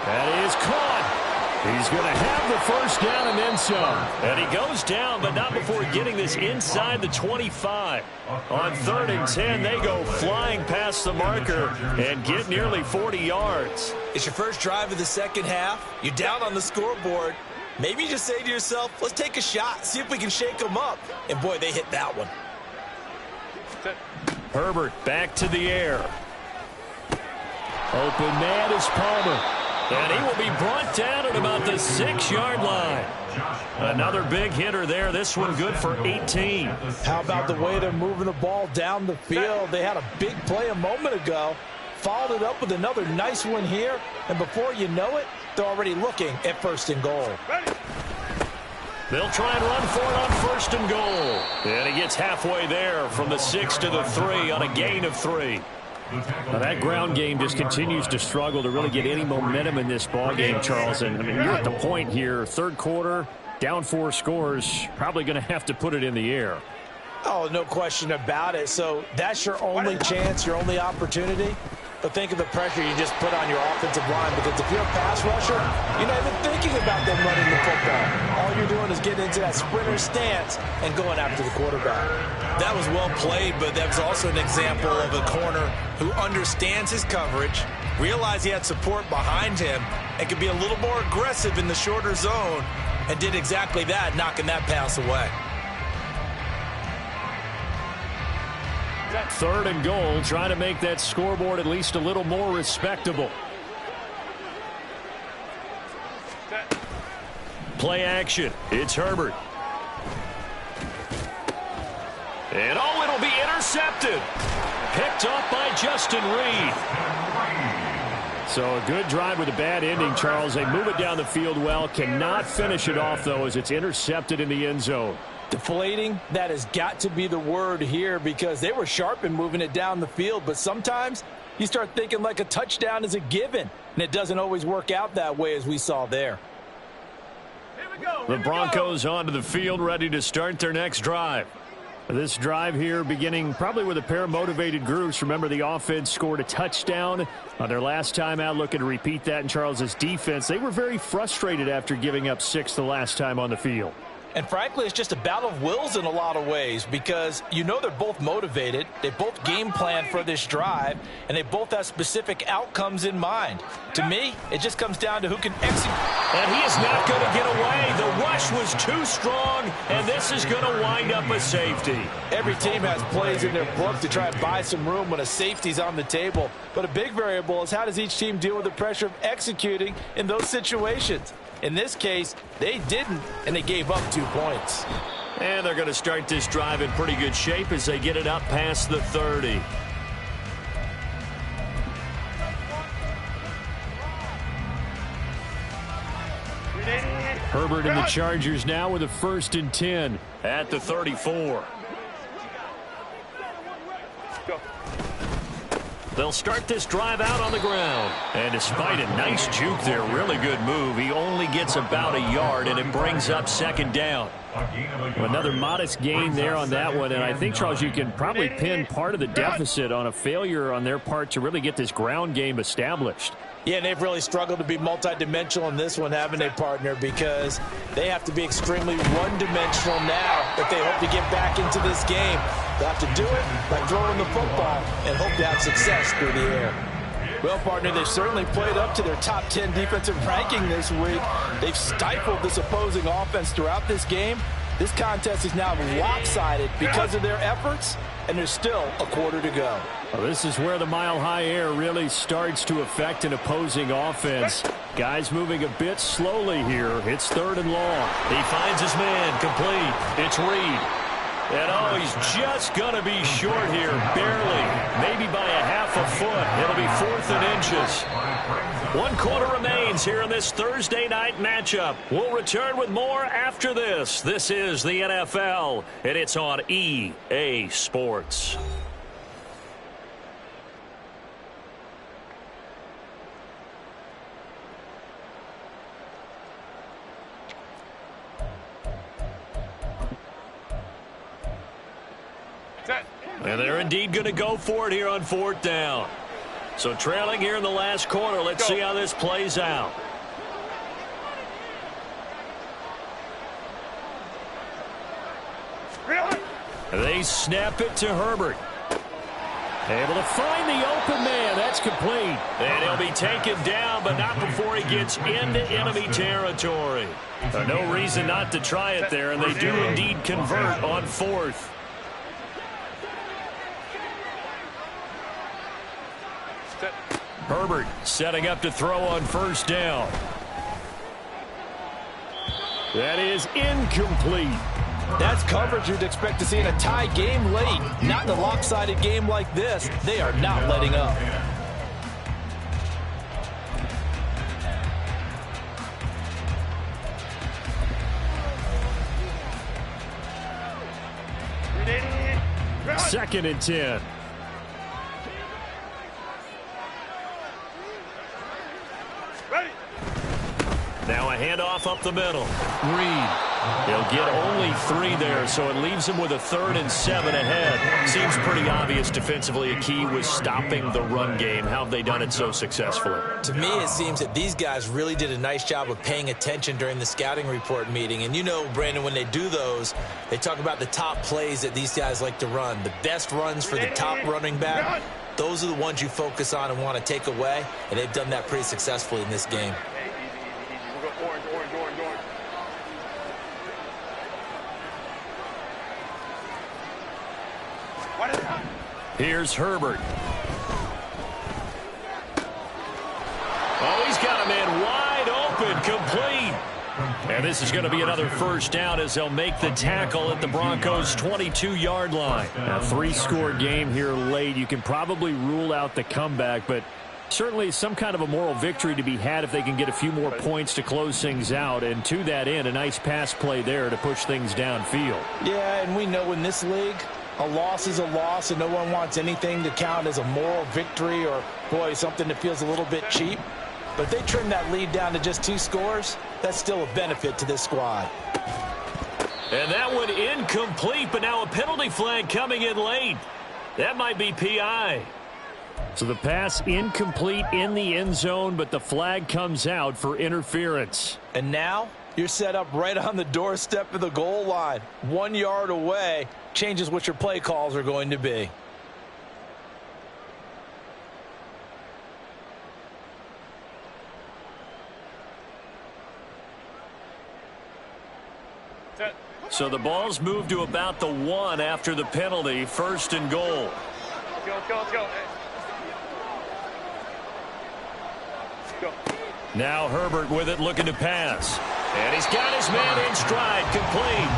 That is caught. He's going to have the first down and then some. And he goes down, but not before getting this inside the 25. On 3rd and 10, they go flying past the marker and get nearly 40 yards. It's your first drive of the second half. You're down on the scoreboard. Maybe you just say to yourself, let's take a shot, see if we can shake them up. And, boy, they hit that one. Herbert back to the air. Open man is Palmer. And he will be brought down at about the 6-yard line. Another big hitter there. This one good for 18. How about the way they're moving the ball down the field? They had a big play a moment ago. Followed it up with another nice one here. And before you know it, they're already looking at 1st and goal. They'll try and run for it on 1st and goal. And he gets halfway there from the 6 to the 3 on a gain of 3. Now that ground game just continues to struggle to really get any momentum in this ball game, Charles. And I mean, you're at the point here, 3rd quarter, down 4 scores, probably going to have to put it in the air. Oh, no question about it. So that's your only chance, your only opportunity. But think of the pressure you just put on your offensive line, because if you're a pass rusher, you're not even thinking about them running the football. All you're doing is getting into that sprinter stance and going after the quarterback. That was well played, but that was also an example of a corner who understands his coverage, realized he had support behind him, and could be a little more aggressive in the shorter zone, and did exactly that, knocking that pass away. 3rd and goal, trying to make that scoreboard at least a little more respectable. Play action. It's Herbert. And it'll be intercepted. Picked off by Justin Reed. So a good drive with a bad ending, Charles. They move it down the field well. Cannot finish it off, though, as it's intercepted in the end zone. Deflating, that has got to be the word here, because they were sharp in moving it down the field, but sometimes you start thinking like a touchdown is a given, and it doesn't always work out that way, as we saw there. The Broncos onto the field, ready to start their next drive. This drive here beginning probably with a pair of motivated groups. Remember, the offense scored a touchdown on their last time out, looking to repeat that in Charles's defense. They were very frustrated after giving up 6 the last time on the field. And frankly, it's just a battle of wills in a lot of ways, because you know they're both motivated, they both game plan for this drive, and they both have specific outcomes in mind. To me, it just comes down to who can execute. And he is not going to get away. The rush was too strong, and this is going to wind up a safety. Every team has plays in their book to try and buy some room when a safety's on the table. But a big variable is, how does each team deal with the pressure of executing in those situations? In this case, they didn't, and they gave up 2 points. And they're going to start this drive in pretty good shape as they get it up past the 30. Herbert and the Chargers now with a 1st and 10 at the 34. They'll start this drive out on the ground. And despite a nice juke there, really good move, he only gets about a yard, and it brings up 2nd down. Another modest gain there on that one, and I think, Charles, you can probably pin part of the deficit on a failure on their part to really get this ground game established. Yeah, and they've really struggled to be multidimensional in this one, haven't they, partner? Because they have to be extremely one-dimensional now if they hope to get back into this game. They'll have to do it by throwing the football and hope to have success through the air. Well, partner, they've certainly played up to their top 10 defensive ranking this week. They've stifled this opposing offense throughout this game. This contest is now lopsided because of their efforts, and there's still a quarter to go. Well, this is where the mile-high air really starts to affect an opposing offense. Guys moving a bit slowly here. It's 3rd and long. He finds his man complete. It's Reed. And, oh, he's just going to be short here, barely, maybe by a half a foot. It'll be 4th and inches. 1 quarter remains here in this Thursday night matchup. We'll return with more after this. This is the NFL, and it's on EA Sports. And they're indeed going to go for it here on 4th down. So trailing here in the last quarter. Let's see how this plays out. They snap it to Herbert. Able to find the open man. That's complete. And he'll be taken down, but not before he gets into enemy territory. No reason not to try it there, and they do indeed convert on 4th. Herbert setting up to throw on 1st down. That is incomplete. That's coverage you'd expect to see in a tie game late. Not in a lopsided game like this. They are not letting up. Second and 10. Now a handoff up the middle. Reed. He'll get only 3 there, so it leaves him with a 3rd and 7 ahead. Seems pretty obvious defensively a key was stopping the run game. How have they done it so successfully? To me, it seems that these guys really did a nice job of paying attention during the scouting report meeting. And you know, Brandon, when they do those, they talk about the top plays that these guys like to run. The best runs for the top running back, those are the ones you focus on and want to take away. And they've done that pretty successfully in this game. Here's Herbert. Oh, he's got a man wide open, complete. And this is going to be another 1st down as they'll make the tackle at the Broncos' 22-yard line. A 3-score game here late. You can probably rule out the comeback, but certainly some kind of a moral victory to be had if they can get a few more points to close things out. And to that end, a nice pass play there to push things downfield. Yeah, and we know in this league, a loss is a loss, and no one wants anything to count as a moral victory or, boy, something that feels a little bit cheap. But if they trim that lead down to just 2 scores, that's still a benefit to this squad. And that one incomplete, but now a penalty flag coming in late. That might be PI. So the pass incomplete in the end zone, but the flag comes out for interference. And now you're set up right on the doorstep of the goal line. 1 yard away changes what your play calls are going to be. So the ball's moved to about the 1 after the penalty. 1st and goal. Let's go, let's go. Now Herbert with it, looking to pass. And he's got his man in stride, complete.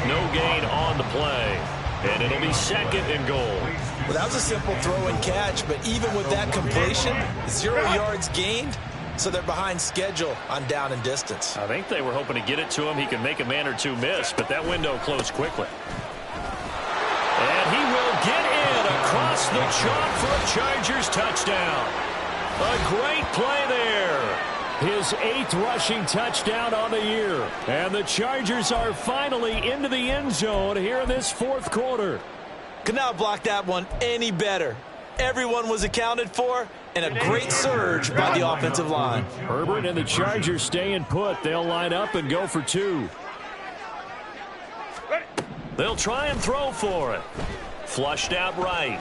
no gain on the play. And it'll be 2nd and goal. Well, that was a simple throw and catch, but even with that completion, 0 yards gained, so they're behind schedule on down and distance. I think they were hoping to get it to him. He could make a man or two miss, but that window closed quickly. And he will get in across the chalk for a Chargers touchdown. A great play there. His 8th rushing touchdown on the year. And the Chargers are finally into the end zone here in this 4th quarter. Could not block that one any better. Everyone was accounted for, and a great surge by the offensive line. Herbert and the Chargers staying put. They'll line up and go for 2. They'll try and throw for it. Flushed out right.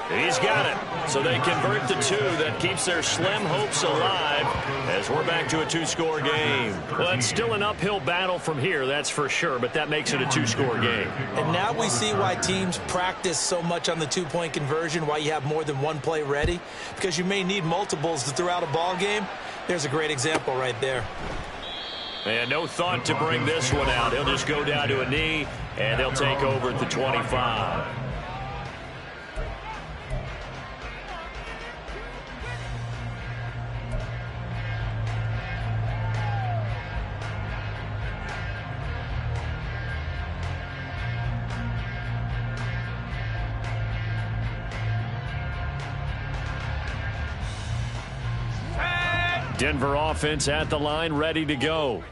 He's got it. So they convert the 2. That keeps their slim hopes alive as we're back to a 2-score game. Well, it's still an uphill battle from here, that's for sure, but that makes it a 2-score game. And now we see why teams practice so much on the 2-point conversion, why you have more than one play ready, because you may need multiples to throw out a ball game. There's a great example right there. And no thought to bring this one out. He'll just go down to a knee, and they'll take over at the 25. Denver offense at the line, ready to go.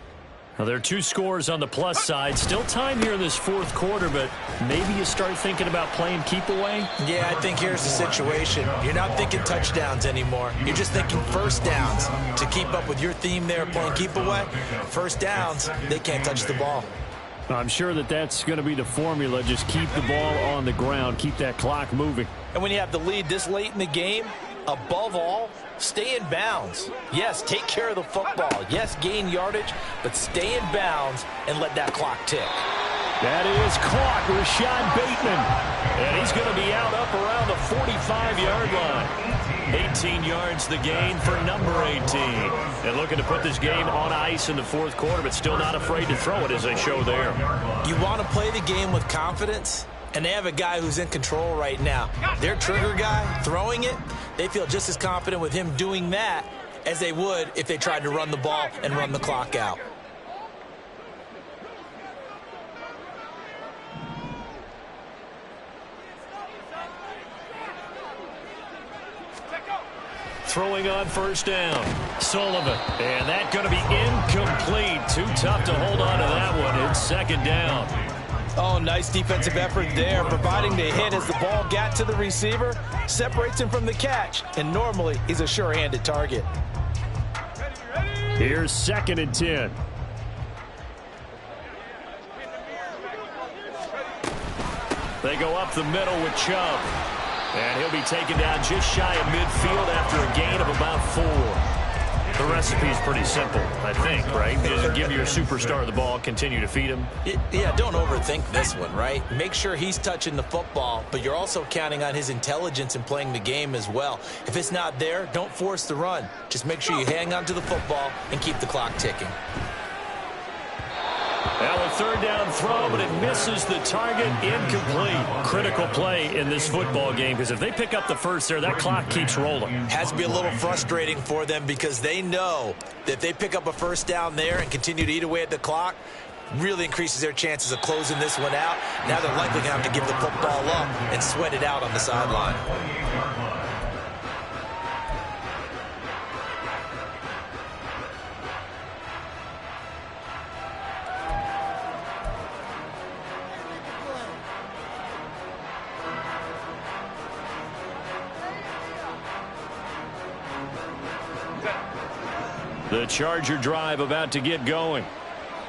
Now, there are 2 scores on the plus side. Still time here in this 4th quarter, but maybe you start thinking about playing keep away? Yeah, I think here's the situation. You're not thinking touchdowns anymore. You're just thinking first downs. To keep up with your theme there, playing keep away, first downs, they can't touch the ball. I'm sure that that's going to be the formula. Just keep the ball on the ground. Keep that clock moving. And when you have the lead this late in the game, above all, stay in bounds. Yes, take care of the football. Yes, gain yardage, but stay in bounds and let that clock tick. That is caught, Rashad Bateman. And he's going to be out up around the 45-yard line. 18 yards the gain for number 18. And looking to put this game on ice in the 4th quarter, but still not afraid to throw it as they show there. You want to play the game with confidence? And they have a guy who's in control right now. Their trigger guy throwing it, they feel just as confident with him doing that as they would if they tried to run the ball and run the clock out. Throwing on first down, Sullivan. And that's going to be incomplete. Too tough to hold on to that one. It's 2nd down. Oh, nice defensive effort there, providing the hit as the ball got to the receiver, separates him from the catch, and normally he's a sure-handed target. Here's 2nd and 10. They go up the middle with Chubb. And he'll be taken down just shy of midfield after a gain of about 4. The recipe's pretty simple, I think, right? Just give your superstar the ball, continue to feed him. Yeah, don't overthink this one, right? Make sure he's touching the football, but you're also counting on his intelligence in playing the game as well. If it's not there, don't force the run. Just make sure you hang on to the football and keep the clock ticking. Now a 3rd down throw, but it misses the target, incomplete. Critical play in this football game, because if they pick up the first there, that clock keeps rolling. Has to be a little frustrating for them because they know that if they pick up a first down there and continue to eat away at the clock, really increases their chances of closing this one out. Now they're likely going to have to give the football up and sweat it out on the sideline. The Charger drive about to get going.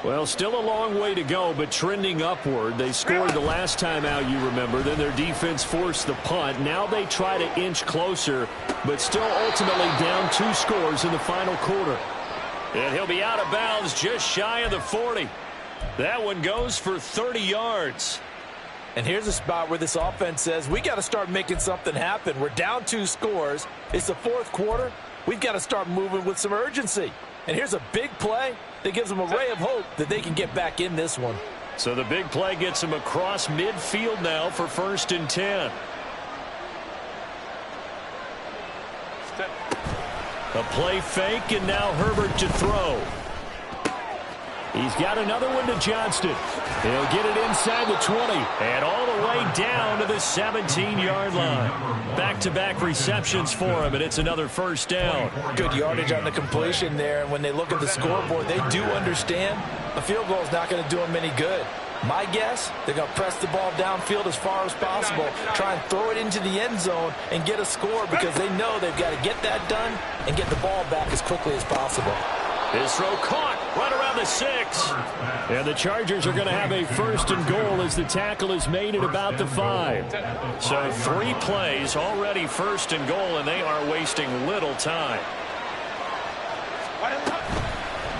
Well, still a long way to go, but trending upward. They scored the last time out, you remember. Then their defense forced the punt. Now they try to inch closer, but still ultimately down 2 scores in the final quarter. And he'll be out of bounds just shy of the 40. That one goes for 30 yards. And here's a spot where this offense says, we got to start making something happen. We're down 2 scores. It's the 4th quarter. We've got to start moving with some urgency. And here's a big play that gives them a ray of hope that they can get back in this one. So the big play gets him across midfield now for 1st and 10. A play fake, and now Herbert to throw. He's got another one to Johnston. He'll get it inside the 20 and all the way down to the 17-yard line. Back-to-back receptions for him, and it's another 1st down. Good yardage on the completion there, and when they look at the scoreboard, they do understand a field goal is not going to do them any good. My guess, they're going to press the ball downfield as far as possible, try and throw it into the end zone and get a score because they know they've got to get that done and get the ball back as quickly as possible. His throw caught right around the 6. And the Chargers are going to have a 1st and goal as the tackle is made at about the 5. So 3 plays already 1st and goal, and they are wasting little time.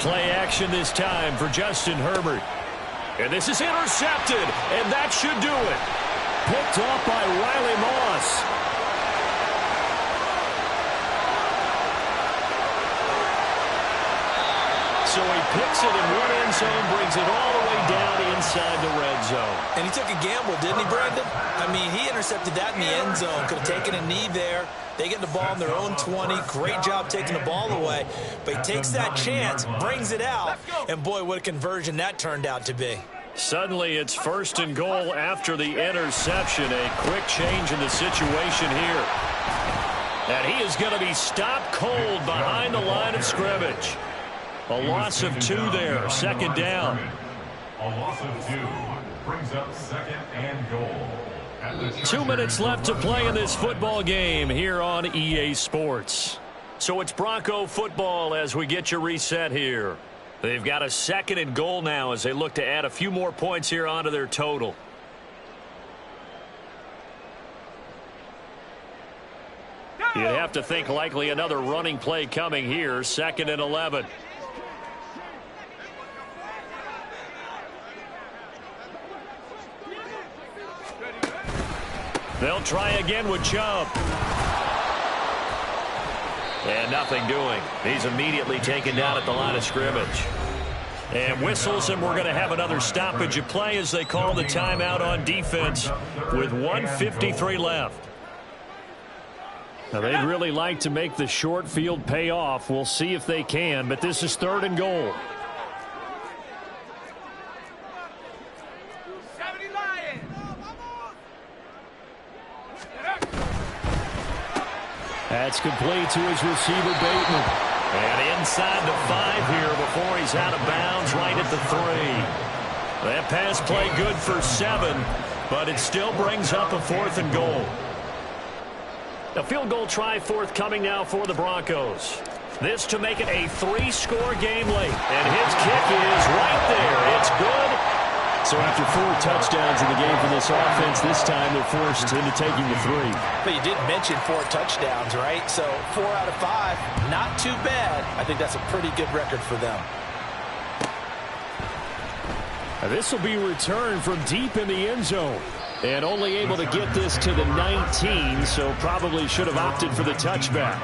Play action this time for Justin Herbert. And this is intercepted, and that should do it. Picked off by Riley Moss. So he picks it in one end zone, brings it all the way down inside the red zone. And he took a gamble, didn't he, Brandon? I mean, he intercepted that in the end zone. Could have taken a knee there. They get the ball in their own 20. Great job taking the ball away. But he takes that chance, brings it out, and boy, what a conversion that turned out to be. Suddenly it's 1st and goal after the interception. A quick change in the situation here. And he is going to be stopped cold behind the line of scrimmage. A loss of 2 there, 2nd down. A loss of 2 brings up 2nd and goal. 2 minutes left to play in this football game here on EA Sports. So it's Bronco football as we get you reset here. They've got a 2nd and goal now as they look to add a few more points here onto their total. You'd have to think likely another running play coming here, 2nd and 11. They'll try again with Chubb. And nothing doing. He's immediately taken down at the line of scrimmage. And whistles, and we're going to have another stoppage of play as they call the timeout on defense with 1:53 left. Now, they'd really like to make the short field pay off. We'll see if they can, but this is 3rd and goal. That's complete to his receiver, Bateman. And inside the 5 here before he's out of bounds right at the 3. That pass play good for 7, but it still brings up a 4th and goal. A field goal try forthcoming now for the Broncos. This to make it a 3-score game late. And his kick is right there. It's good. So after 4 touchdowns in the game for this offense, this time they're forced into taking the 3. But you did mention 4 touchdowns, right? So 4 out of 5, not too bad. I think that's a pretty good record for them. This will be returned from deep in the end zone. And only able to get this to the 19, so probably should have opted for the touchback.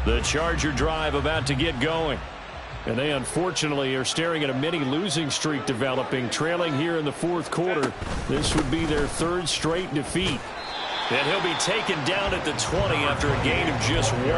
The Charger drive about to get going. And they unfortunately are staring at a mini losing streak developing, trailing here in the 4th quarter. This would be their 3rd straight defeat. And he'll be taken down at the 20 after a gain of just 1.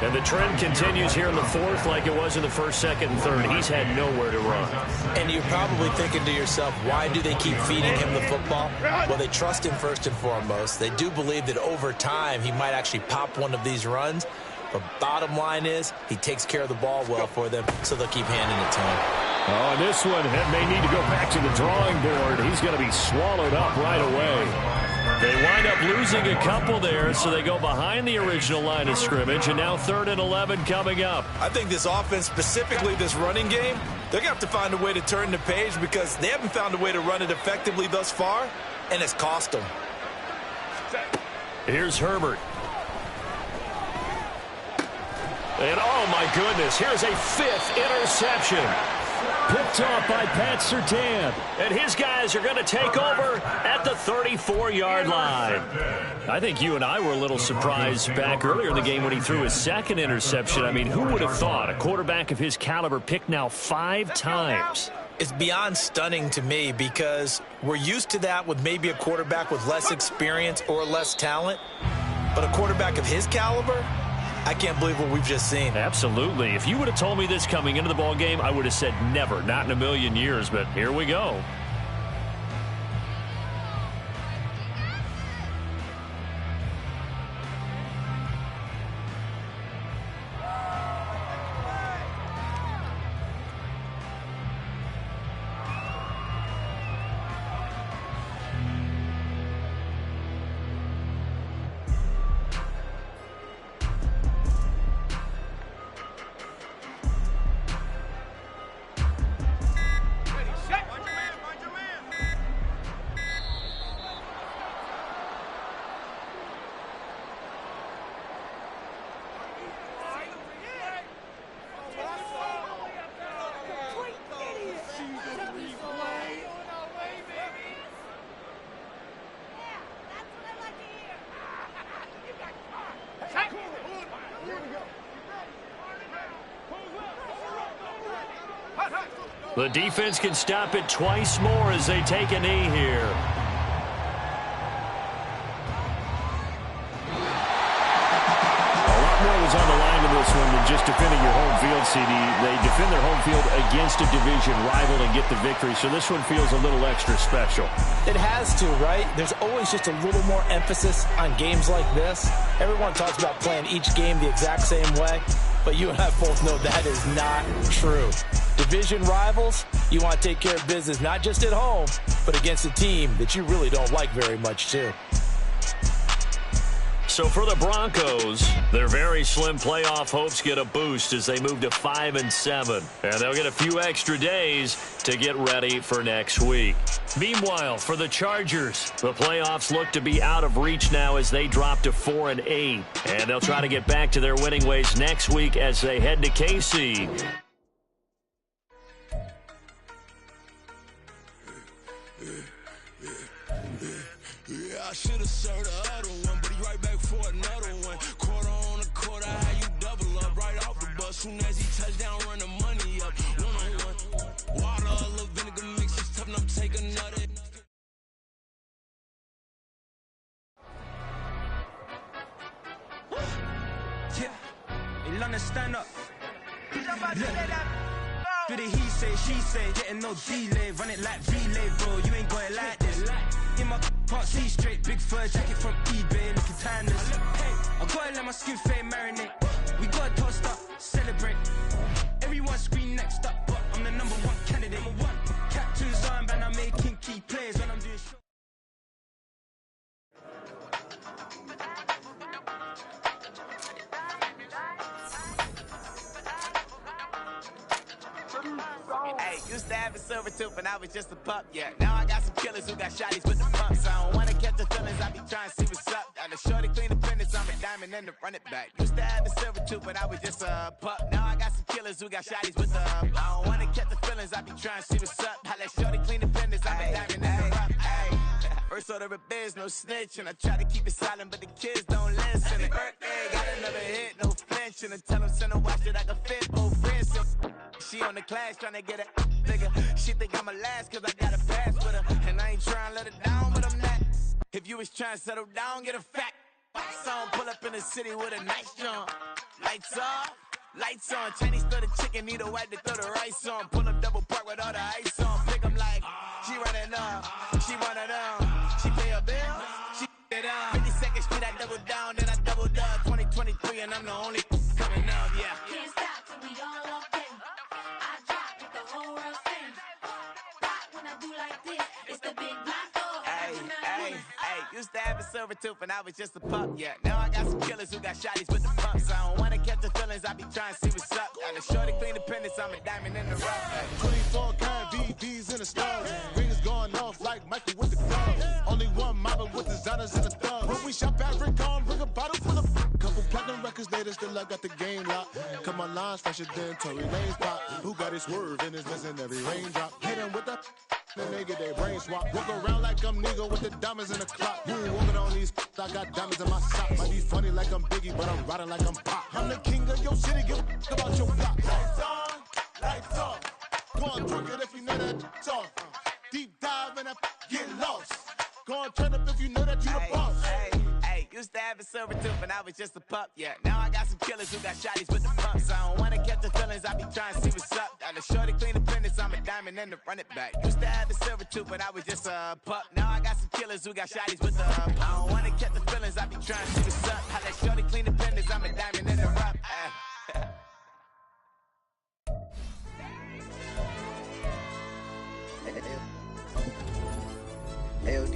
And the trend continues here in the 4th like it was in the 1st, 2nd, and 3rd. He's had nowhere to run. And you're probably thinking to yourself, why do they keep feeding him the football? Well, they trust him first and foremost. They do believe that over time he might actually pop one of these runs. But bottom line is he takes care of the ball well for them, so they'll keep handing it to him. Oh, and this one may need to go back to the drawing board. He's going to be swallowed up right away. They wind up losing a couple there, so they go behind the original line of scrimmage, and now 3rd and 11 coming up. I think this offense, specifically this running game, they're going to have to find a way to turn the page because they haven't found a way to run it effectively thus far, and it's cost them. Here's Herbert. And, oh, my goodness, here's a 5th interception. Picked off by Pat Surtain. And his guys are going to take over at the 34-yard line. I think you and I were a little surprised back earlier in the game when he threw his second interception. I mean, who would have thought a quarterback of his caliber picked now 5 times? It's beyond stunning to me because we're used to that with maybe a quarterback with less experience or less talent. But a quarterback of his caliber, I can't believe what we've just seen. Absolutely. If you would have told me this coming into the ball game, I would have said never, not in a million years. But here we go. The defense can stop it twice more as they take a knee here. A lot more was on the line in this one than just defending your home field, CD. They defend their home field against a division rival and get the victory, so this one feels a little extra special. It has to, right? There's always just a little more emphasis on games like this. Everyone talks about playing each game the exact same way, but you and I both know that is not true. Division rivals, you want to take care of business not just at home, but against a team that you really don't like very much too. So for the Broncos, their very slim playoff hopes get a boost as they move to 5-7. And they'll get a few extra days to get ready for next week. Meanwhile, for the Chargers, the playoffs look to be out of reach now as they drop to 4-8. And they'll try to get back to their winning ways next week as they head to KC. Yeah, I should have served the other one, but he right back for another one. Quarter on a quarter, how you double up right off the bus. Soon as he touch down, run the money up. One-on-one. Water, a little vinegar mix, it's tough enough to take another. Yeah, in London, stand up. Do the he say, she say, getting no delay, run it like relay, bro, you ain't got it like this. In my can't see straight, big fur jacket from eBay, looking timeless. I gotta let my skin fade marinate, we gotta toast up, celebrate. Everyone scream next up, but I'm the #1 candidate. Captain's armband, I'm making key plays when I'm doing show. Hey, used to have a silver tooth and I was just a pup, yeah. Now I got some killers who got shotties with the pumps. I don't wanna catch the feelings, I be trying to see what's up. Got the shorty clean the finish, I'm a diamond and the run it back. Used to have a silver tooth but I was just a pup. Now I got some killers who got shotties with the I don't wanna catch the feelings, I be trying to see what's up. I let shorty clean the finish, I'm a diamond and the rough. First order of biz, no snitch, and I try to keep it silent, but the kids don't listen. And birthday, got another hit, no flinch, and I tell them send a watch that I can fit both wrists. She on the class trying to get a nigga. She think I'm a last cause I got a pass with her. And I ain't trying to let her down, but I'm not. If you was trying to settle down, get a fat song. Pull up in the city with a nice jump. Lights off, lights on. Chinese throw the chicken, need a wipe to throw the rice on. Pull up double park with all the ice on. Pick them like, she running up, she one of them. She pay her bill, she it up. 52nd Street, I double down, then I doubled up. 2023 and I'm the only coming up, yeah. Can't stop till we all walk in. I drop with the whole world sing. Rock when I do like this, it's the big black dog. Hey, used to have a silver tooth and I was just a pup, yeah. Now I got some killers who got shotties with the pumps. I don't wanna catch the feelings, I be trying to see what's up. Got a shorty clean the pendants, I'm a diamond in the rough. 24 kind VVs in the stars. Ringers going off like Michael with the clubs. Only one model with designers in the thugs. When we shop at Rick on, bring a bottle full of couple platinum records. niggas later still I got the game locked. Cause my lines fresher than Tory Lane's pop. Who got his swerve and his listen every raindrop. Hit him with the then they get their brain swap. Walk around like I'm nigga with the diamonds in the clock. You ain't walking on these I got diamonds in my socks. Might be funny like I'm Biggie, but I'm riding like I'm Pop. I'm the king of your city, give a about your block. Lights on, lights off. Go on, twerk it if you know that it's off. Deep dive and get lost. Go on, turn up if you know that you the boss. Hey, used to have a silver tooth and I was just a pup, yeah. Now I got some killers who got shotties with the pumps. I don't wanna catch the feelings, I be trying to see what's up. Got a shorty clean the finish, I'm a diamond and to run it back. Used to have a silver tooth but I was just a pup. Now I got some killers who got shotties with the I don't wanna catch the feelings, I be trying to see what's up. How that shorty clean the finish, I'm a diamond and to run. LD.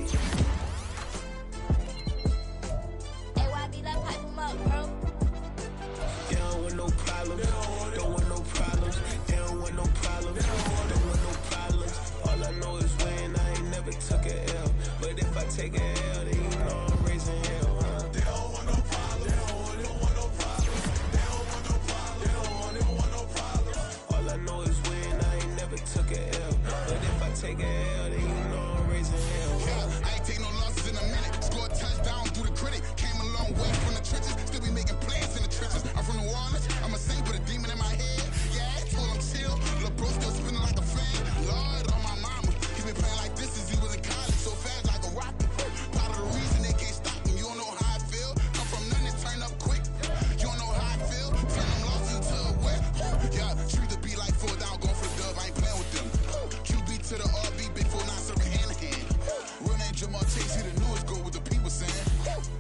AYB, like pipe 'em up, bro. They don't want no problems. Don't want no problems. They don't want no problems. Don't want no problems. All I know is when I ain't never took a L. But if I take a L, then you know I'm raising hell, huh? They don't want no problems. They don't want no problems. They don't want no problems. They don't want no problems. All I know is when I ain't never took a L. But if I take a L, then you know I'm raising hell. I ain't take no losses in a minute. Scored a touchdown through the critic. Came a long way from the trenches. Still be making plays in the trenches. I'm from New Orleans. I'm a saint with a demon in my head. Yeah, I told him chill. Lil' bro still spinning like a fan. Lord on my mama. He's been playing like this since he was in college. So fast like a rocket. Part of the reason they can't stop him. You don't know how I feel. Come from nothing, turn up quick. You don't know how I feel. Turn them losses into a win. Yeah, treat the beat like 4 down. Going for the dub. I ain't playing with them. QB to the RB. Big 4-9 serving hand to hand. Real name Jamal Chase, he the newest, go with the people saying.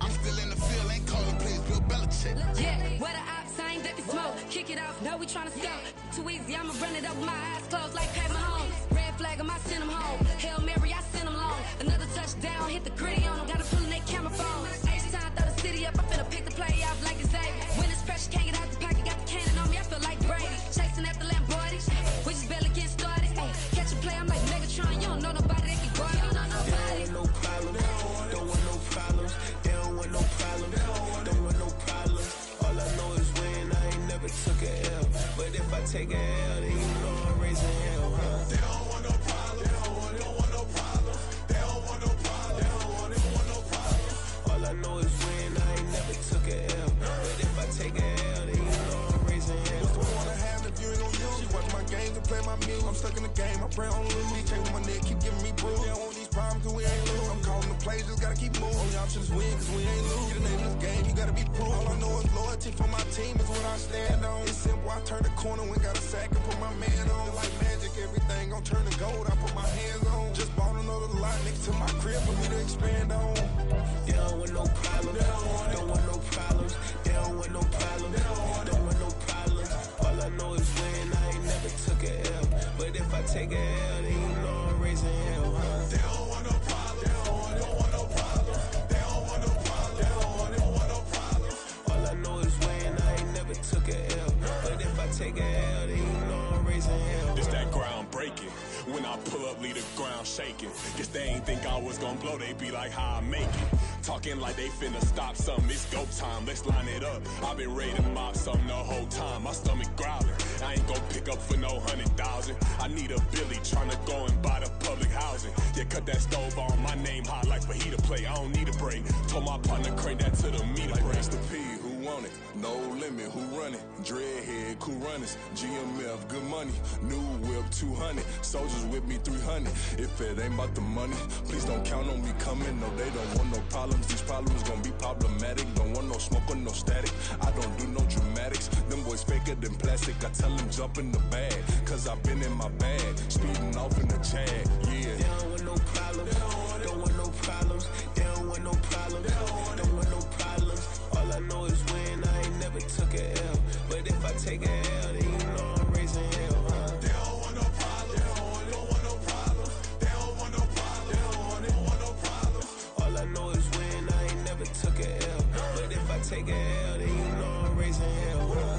I'm still in the field, ain't calling plays, Bill Belichick. Yeah, where the ops, I ain't ducking smoke. Kick it off, no, we tryna scout. Too easy, I'ma run it up with my eyes closed like Pat Mahomes. Red flag, I send him home. Hail Mary, I send him long. Another touchdown, hit the gritty on them. Gotta pull in that camera phone. H-time, throw the city up, I'm finna pick the play off like it's Xavier. When it's pressure, can't get out the pocket, got the cannon on me, I feel like Brady. Chasing after Lamborghini, we just barely get started. Ay, catch a play, I'm like Megatron, you don't know nobody that can guard me. You don't know nobody. No problems. Don't want no problems. They don't want no problems. Don't want no problems. All I know is when I ain't never took a L. But if I take a L, then you know I'm raising hell, huh? They don't want no problems. They don't want no problems. They don't want no problems. They don't want no problems. All I know is when I ain't never took a L. But if I take a L, then you know I'm raising hell. What's the one wanna have if you ain't gon' use? She watch my games and play my music. I'm stuck in the game. I pray on lose. Chain on my neck, keep giving me bruise. They don't want these problems 'cause we ain't lose. I'm calling the plays, just gotta keep moving. Only option is win 'cause we ain't lose. Get the name of this game, you gotta be proof. All I know is loyalty for my team is what I stand on. It's simple, I turn the corner when got a sack and put my man on. Like magic, everything gon' turn to gold. I put my hands on. Just bought another lot next to my crib for me to expand on. They don't want no problems. Don't want no problems. They don't want no problems. Don't want no problems. All I know is when I ain't never took a L. But if I take a L, then you know I'm raising hell, huh? They don't want no problems. They don't want no problems. They don't want no problems. They don't want no problems. All I know is when I ain't never took a L. But if I take a L, then you know I'm raising hell. It's that ground breaking. When I pull up, leave the ground shaking. Guess they ain't think I was gonna blow, they be like, how I make it. Talking like they finna stop something, it's go time, let's line it up. I've been ready to mop something the whole time, my stomach growling. I ain't gon' pick up for no 100,000. I need a Billy tryna go and buy the public housing. Yeah, cut that stove on, my name hot like fajita play. I don't need a break. Told my partner crank that to the meter like break. Mr. P, who want it? No limit, who run it? Dreadhead, cool runners. GMF, good money. New whip, 200. Soldiers with me, 300. If it ain't about the money, please don't count on me coming. No, they don't want no problems. These problems gon' be problematic. Don't want no smoke or no static. I don't do no dramatics. Them boys faker than plastic. I tell them jump in the bag, 'cause I've been in my bag. Speeding off in the Jag, yeah. They don't want no problems. Don't want no problems. They don't want no problems. Don't want no problems. All I know is when I ain't never took a L. But if I take a L, then you know I'm raising hell, huh? They don't want no problems. They don't want no problems. They don't want no problems. They don't want no problems. All I know is when I ain't never took a L. But if I take a L, then you know I'm raising hell, huh?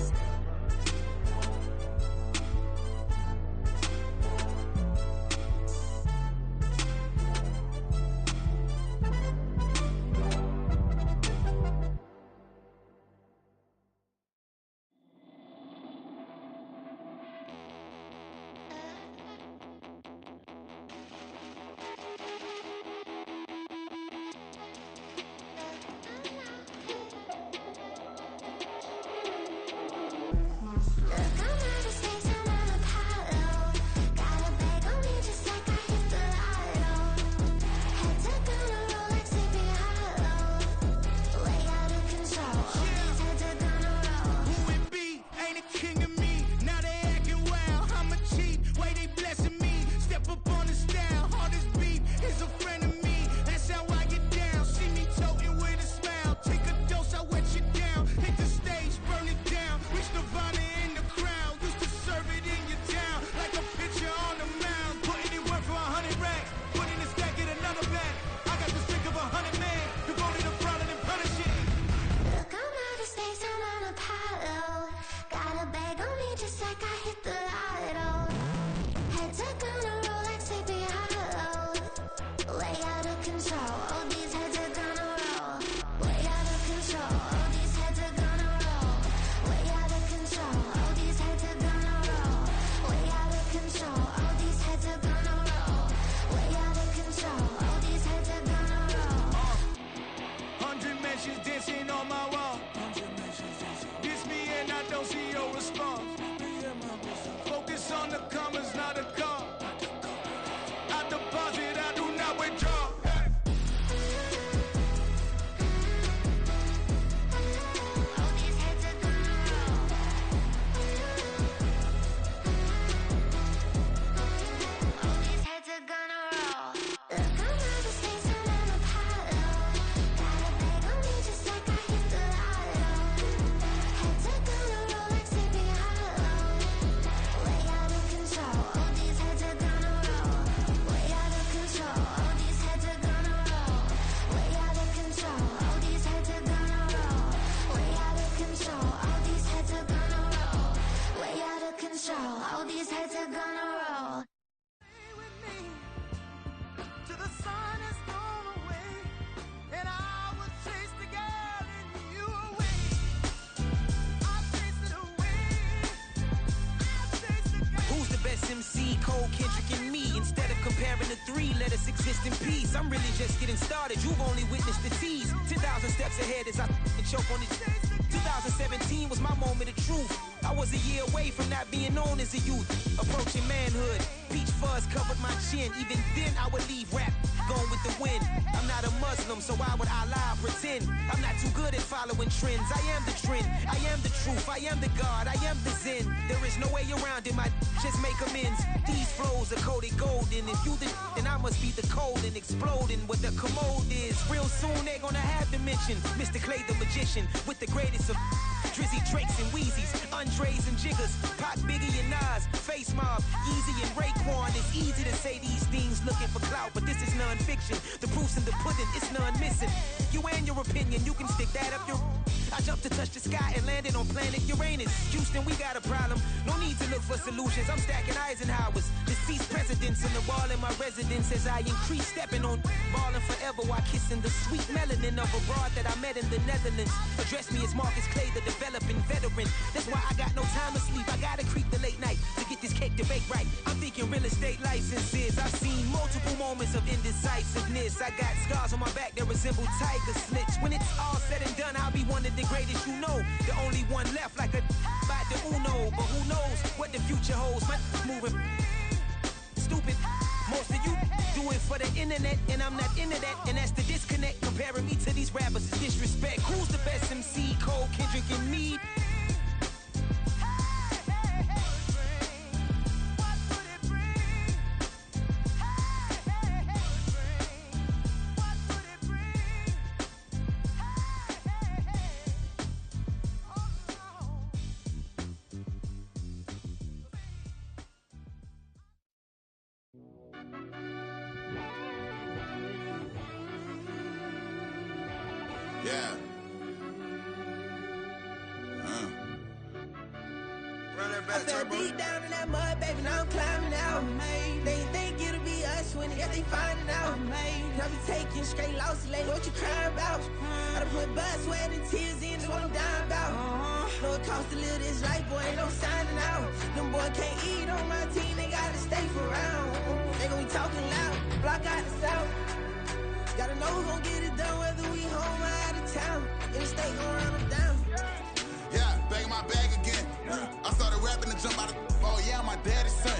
Undercomers, not a car. I deposit, I do not withdraw. All these heads are gonna roll. Till the sun has gone away, and I will chase the girl in you away. I'll chase it away. I'll chase the girl. Who's the best MC? Cole, Kendrick, and me. Instead of comparing the three, let us exist in peace. I'm really just getting started. You've only witnessed the tease. 10,000 steps ahead as I choke on it. 2017 was my moment of truth. I was a year away from not being known as a youth. Approaching manhood, peach fuzz covered my chin. Even then I would leave rap, going with the wind. I'm not a Muslim, so why would I lie or pretend? I'm not too good at following trends. I am the trend, I am the truth, I am the God, I am the Zen. There is no way around it, my just make amends. These flows are coated golden. If you the then I must be the cold and exploding what the commode is. Real soon they gonna have to mention Mr. Clay the magician with the greatest of Drizzy, Drakes, and Wheezies, Andres and Jiggers, Pac, Biggie, and Nas, Face Mob, Easy and Raekwon. It's easy to say these things looking for clout, but this is non-fiction. The proof's in the pudding, it's none missing. You and your opinion, you can stick that up your... I jumped to touch the sky and landed on planet Uranus. Houston, we got a problem. No need to look for solutions. I'm stacking Eisenhowers. Deceased presidents in the wall in my residence as I increase stepping on balling forever while kissing the sweet melanin of a broad that I met in the Netherlands. Address me as Marcus Clay, the developing veteran. That's why I got no time to sleep. I gotta creep the late night to get this cake to bake right. I'm thinking real estate licenses. I've seen multiple moments of indecisiveness. I got scars on my back that resemble tiger slits. When it's all said and done, I'll be one of the greatest you know. The only one left like a by the Uno. But who knows what the future holds? My moving stupid. Most of you do it for the internet, and I'm not into that. And that's the disconnect. Comparing me to these rappers is disrespect. Who's the best MC? Cole, Kendrick, and me. Yeah. I fell deep down in that mud, baby, now I'm climbing out. They think it'll be us when it, they finding out. And I be taking straight losses, lady, what you crying about? I done put blood, sweat, and tears in, that's what I'm dying about. Know it costs to live this life, boy, ain't no signing out. Them boy can't eat on my team, they gotta stay for round. They gon' be talking loud, block out the south. Gotta know who gon' get it done, whether we home or out of town. In the state gon' run them down. Yeah, back in my bag again. I started rapping to jump out of oh yeah, my daddy's son.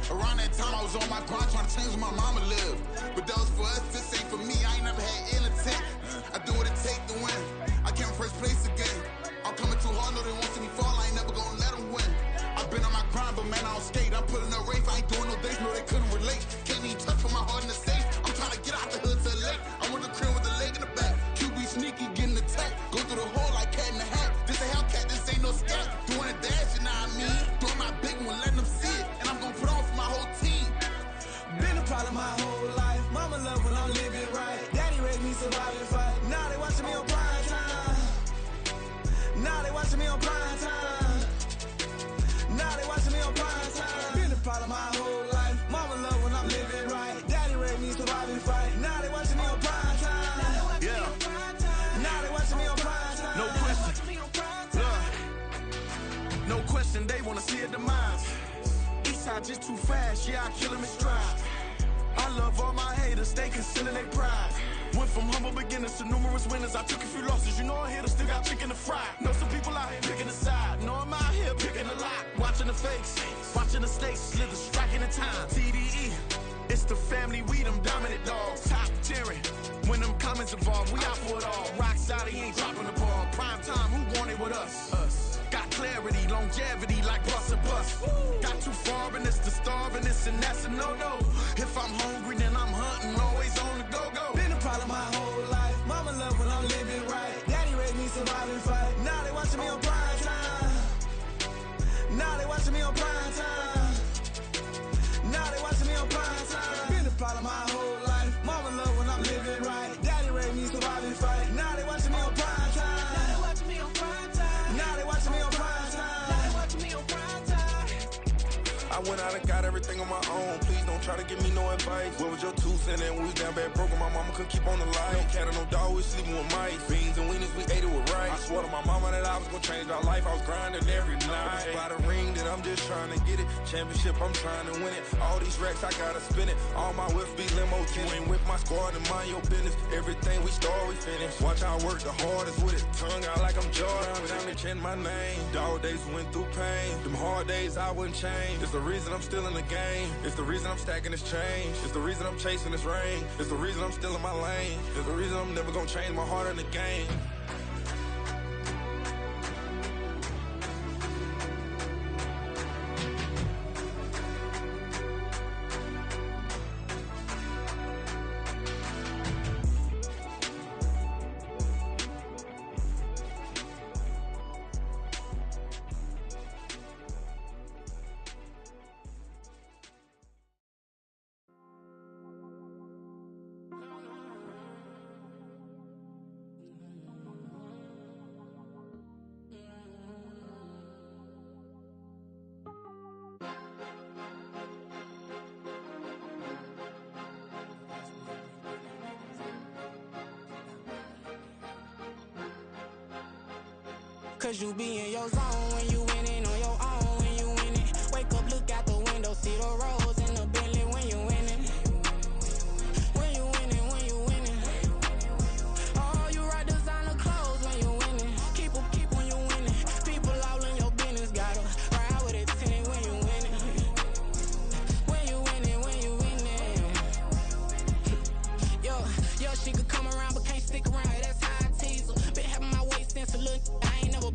Around that time I was on my grind trying to change where my mama lived. But that was for us, this ain't for me. I ain't never had ill intent. I do what it take to win. I came first place again. I'm coming too hard, no they won't see me fall. I ain't never gonna let them win. I've been on my grind, but man I don't skate. I'm pulling up race, I ain't doing no days, no they couldn't relate. Can't even touch for my heart in the safe. I'm trying to get out the hood to the lake. I want the crib with the leg in the back. QB sneaky, getting attacked. Go through the hole like cat in the hat. This a Hellcat, this ain't no scat. Doing a dash, you know what I mean? Doing my big one, letting them see it. And I'm gonna put on for my whole team. Been a problem my whole life. Mama love when I'm living right. Daddy raised me survive and fight. Now they watching me on prime time. Now they watching me on prime time. Now they watching me on prime time. Been a problem my whole life. Mama love when I'm living right. Daddy raised me survive and fight. Now they watching me on prime time. Yeah. Now they watching me on prime time. No question. Look. No question, they wanna see a demise. Eastside just too fast, yeah, I kill them in stride. I love all my haters, they concealing their pride. Went from humble beginners to numerous winners. I took a few losses, you know I'm here to still got chicken to fry. Know some people out here picking a side. Know I'm out here picking a lot. Watching the fakes. Watching the snakes slither, striking the time. TDE, it's the family, we them dominant dogs. Top tiering, when them comments involved, we out for it all. Rock solid, he ain't dropping the ball. Prime time, who want it with us? Us. Got clarity, longevity, like bus and bus. Got too far and it's the starving, this and that's a no-no. If I'm hungry, then I'm hunting, always on the go-go. Been a problem my whole life. Mama love when I'm living right. Daddy raised me survive and fight. Now they watching me on prime time. Now they watching me on prime time. Now they watching me on prime time. Been a problem my whole life. Mama love when I'm living right. Daddy raised me survive and fight. Now they watching me on prime time. Now they watching me on prime time. Now they watching me on prime time. Now they watching me on prime time. I went out and got everything on my own. Please don't try to give me no advice. What was your 2 cents and we was down bad broke and my mama couldn't keep on the light. No cat or no dog, we sleeping with mice. Beans and weenies, we ate it with rice. I swore to my mama that I was gonna change my life. I was grinding every night. By the ring that I'm just trying to get it. Championship, I'm trying to win it. All these racks, I gotta spin it. All my whips be limo. You ain't with my squad and mind your business. Everything we start, we finish. Watch I work the hardest with it. Tongue out like I'm Jordan. Down to change my name. Dog days went through pain. Them hard days I wouldn't change. It's the reason I'm still in the game. It's the reason I'm stacking this change. It's the reason I'm chasing this rain. It's the reason I'm still in my lane. It's the reason I'm never gonna change my heart in the game. Cause you be in your zone when you winning on your own when you winning. Wake up, look out the window, see the rose in the Bentley when you winning. When you winning, when you winning. Oh, you right designer clothes when you winning. Keep when you winning. People all in your business, gotta ride with it tinted when you winning. When you winning, when you winning. Yo, she could come around but can't stick around. That's how I tease her. Been having my waist since a look.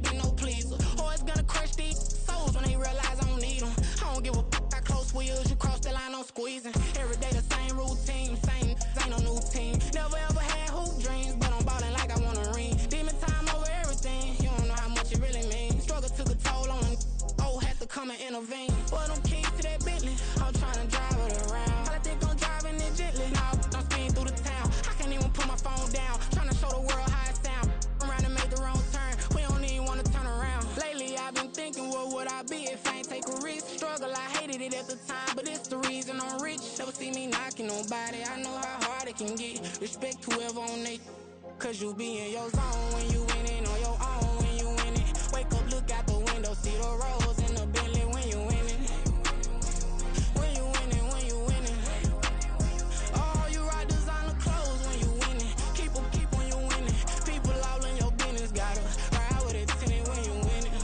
Been no pleaser. Always gonna crush these souls when they realize I don't need them. I don't give a f*** how close we is. You cross the line, I'm squeezing. Every day the same routine, same ain't no new team. Never ever had hoop dreams, but I'm ballin' like I want a ring. Demon time over everything. You don't know how much it really means. Struggle took a toll on them. Oh, had to come and intervene. Boy, them keys to that Bentley. I'm trying to drive it around. I think I'm driving it gently. Now I'm speeding through the town. I can't even put my phone down. Trying to show the world how it sound. Around and made the wrong turn. We don't even wanna turn around. Lately I've been thinking, what would I be if I ain't take a risk? Struggle, I hated it at the time, but it's the reason I'm rich. Never see me knocking nobody. I know how hard it can get. Respect whoever on they. Cause you be in your zone when you winning on your own when you winning. Wake up, look out the window, see the rose in the Bentley when you winning. When you winning, when you winning. Oh, you right designer clothes when you winning. Keep when you winning. People all in your business, gotta ride with it tinted when you winning.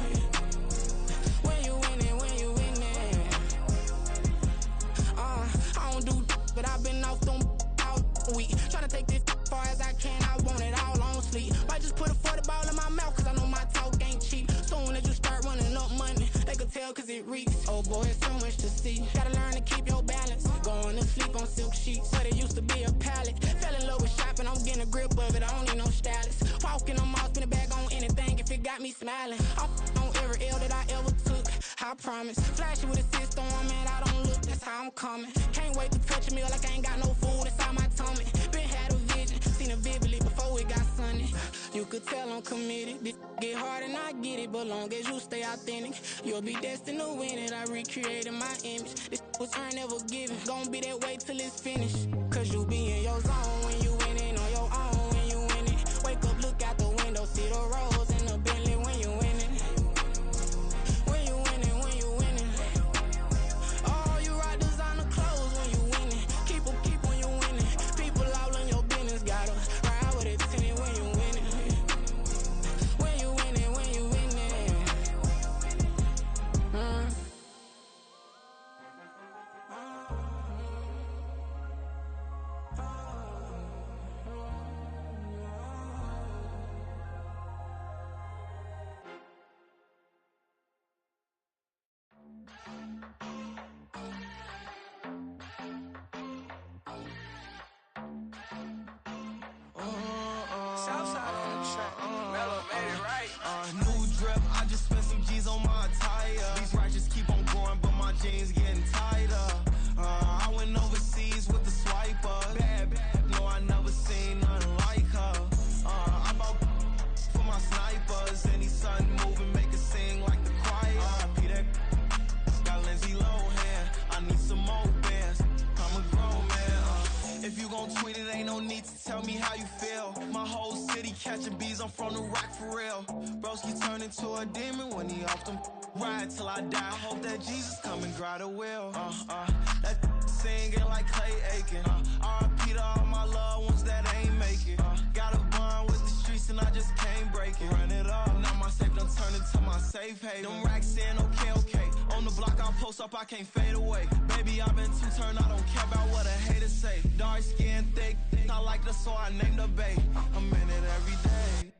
When you winning, when you winning. I don't do but I've been off them all week. Tryna take this far as I can, I want it all on sleep. Might just put a 40 ball in my mouth, cause I know my talk ain't cheap. Soon as you start running up money, they could tell cause it reeks. Oh boy, it's so much to see. Gotta learn to keep your balance. Going to sleep on silk sheets, but it used to be a pallet. Fell in love with shopping, I'm getting a grip of it, I don't need no stylist. Walking on mouth, spin a bag on anything if it got me smiling. I'm on every L that I ever took, I promise. Flashy with a system, man, I don't look, that's how I'm coming. Can't wait to touch a meal like I ain't got no food inside my tummy. Been had a vision, seen it vividly before it got sunny. You could tell I'm committed. This get hard and I get it, but long as you stay authentic, you'll be destined to win it. I recreated my image. This was earned, never given. Gonna be that way till it's finished. Cause you be in your zone when you winning on your own when you winning. Wake up, look out the window, see the rose in the Bentley when you winning. When you winning, when you winning. Oh, you right designer clothes when you winning. Keep when you winning. People all in your business, gotta ride with it tinted when you winning. When you winning, when you winning. tell me how you feel. My whole city catching bees, I'm from the rock for real. Broski turned into a demon when he off them. Ride till I die. I hope that Jesus come and grab the wheel. That singing like Clay Aiken. R.I.P. to all my loved ones that ain't make it. Got a bond with the streets and I just can't break it. Run it up, now my safe done turned into my safe haven. Them racks in, okay. On the block I'll post up, I can't fade away. Baby, I've been too turned, I don't care about what a hater say. Dark skin, thick, I like the so I named the bae. I'm in it every day.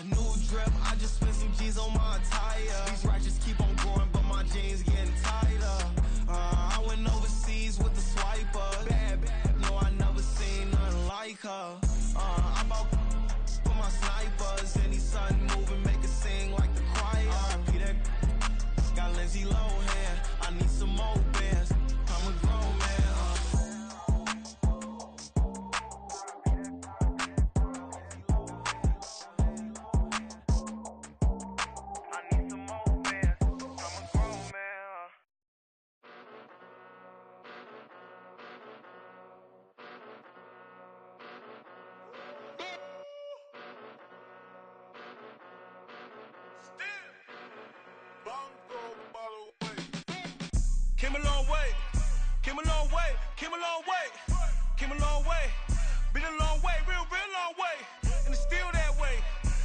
New drip, I just spent some G's on my attire. These righteous keep on growing, but my jeans getting tighter. I went overseas with the swiper. Bad, no, I never seen nothing like her. I bought for my snipers. Any sudden moving, make it sing like the choir. R.I.P. that got Lindsay Lohan. I need some more bands. I'm a grown man. Came a long way, came a long way, came a long way, came a long way, been a long way, real long way, and it's still that way,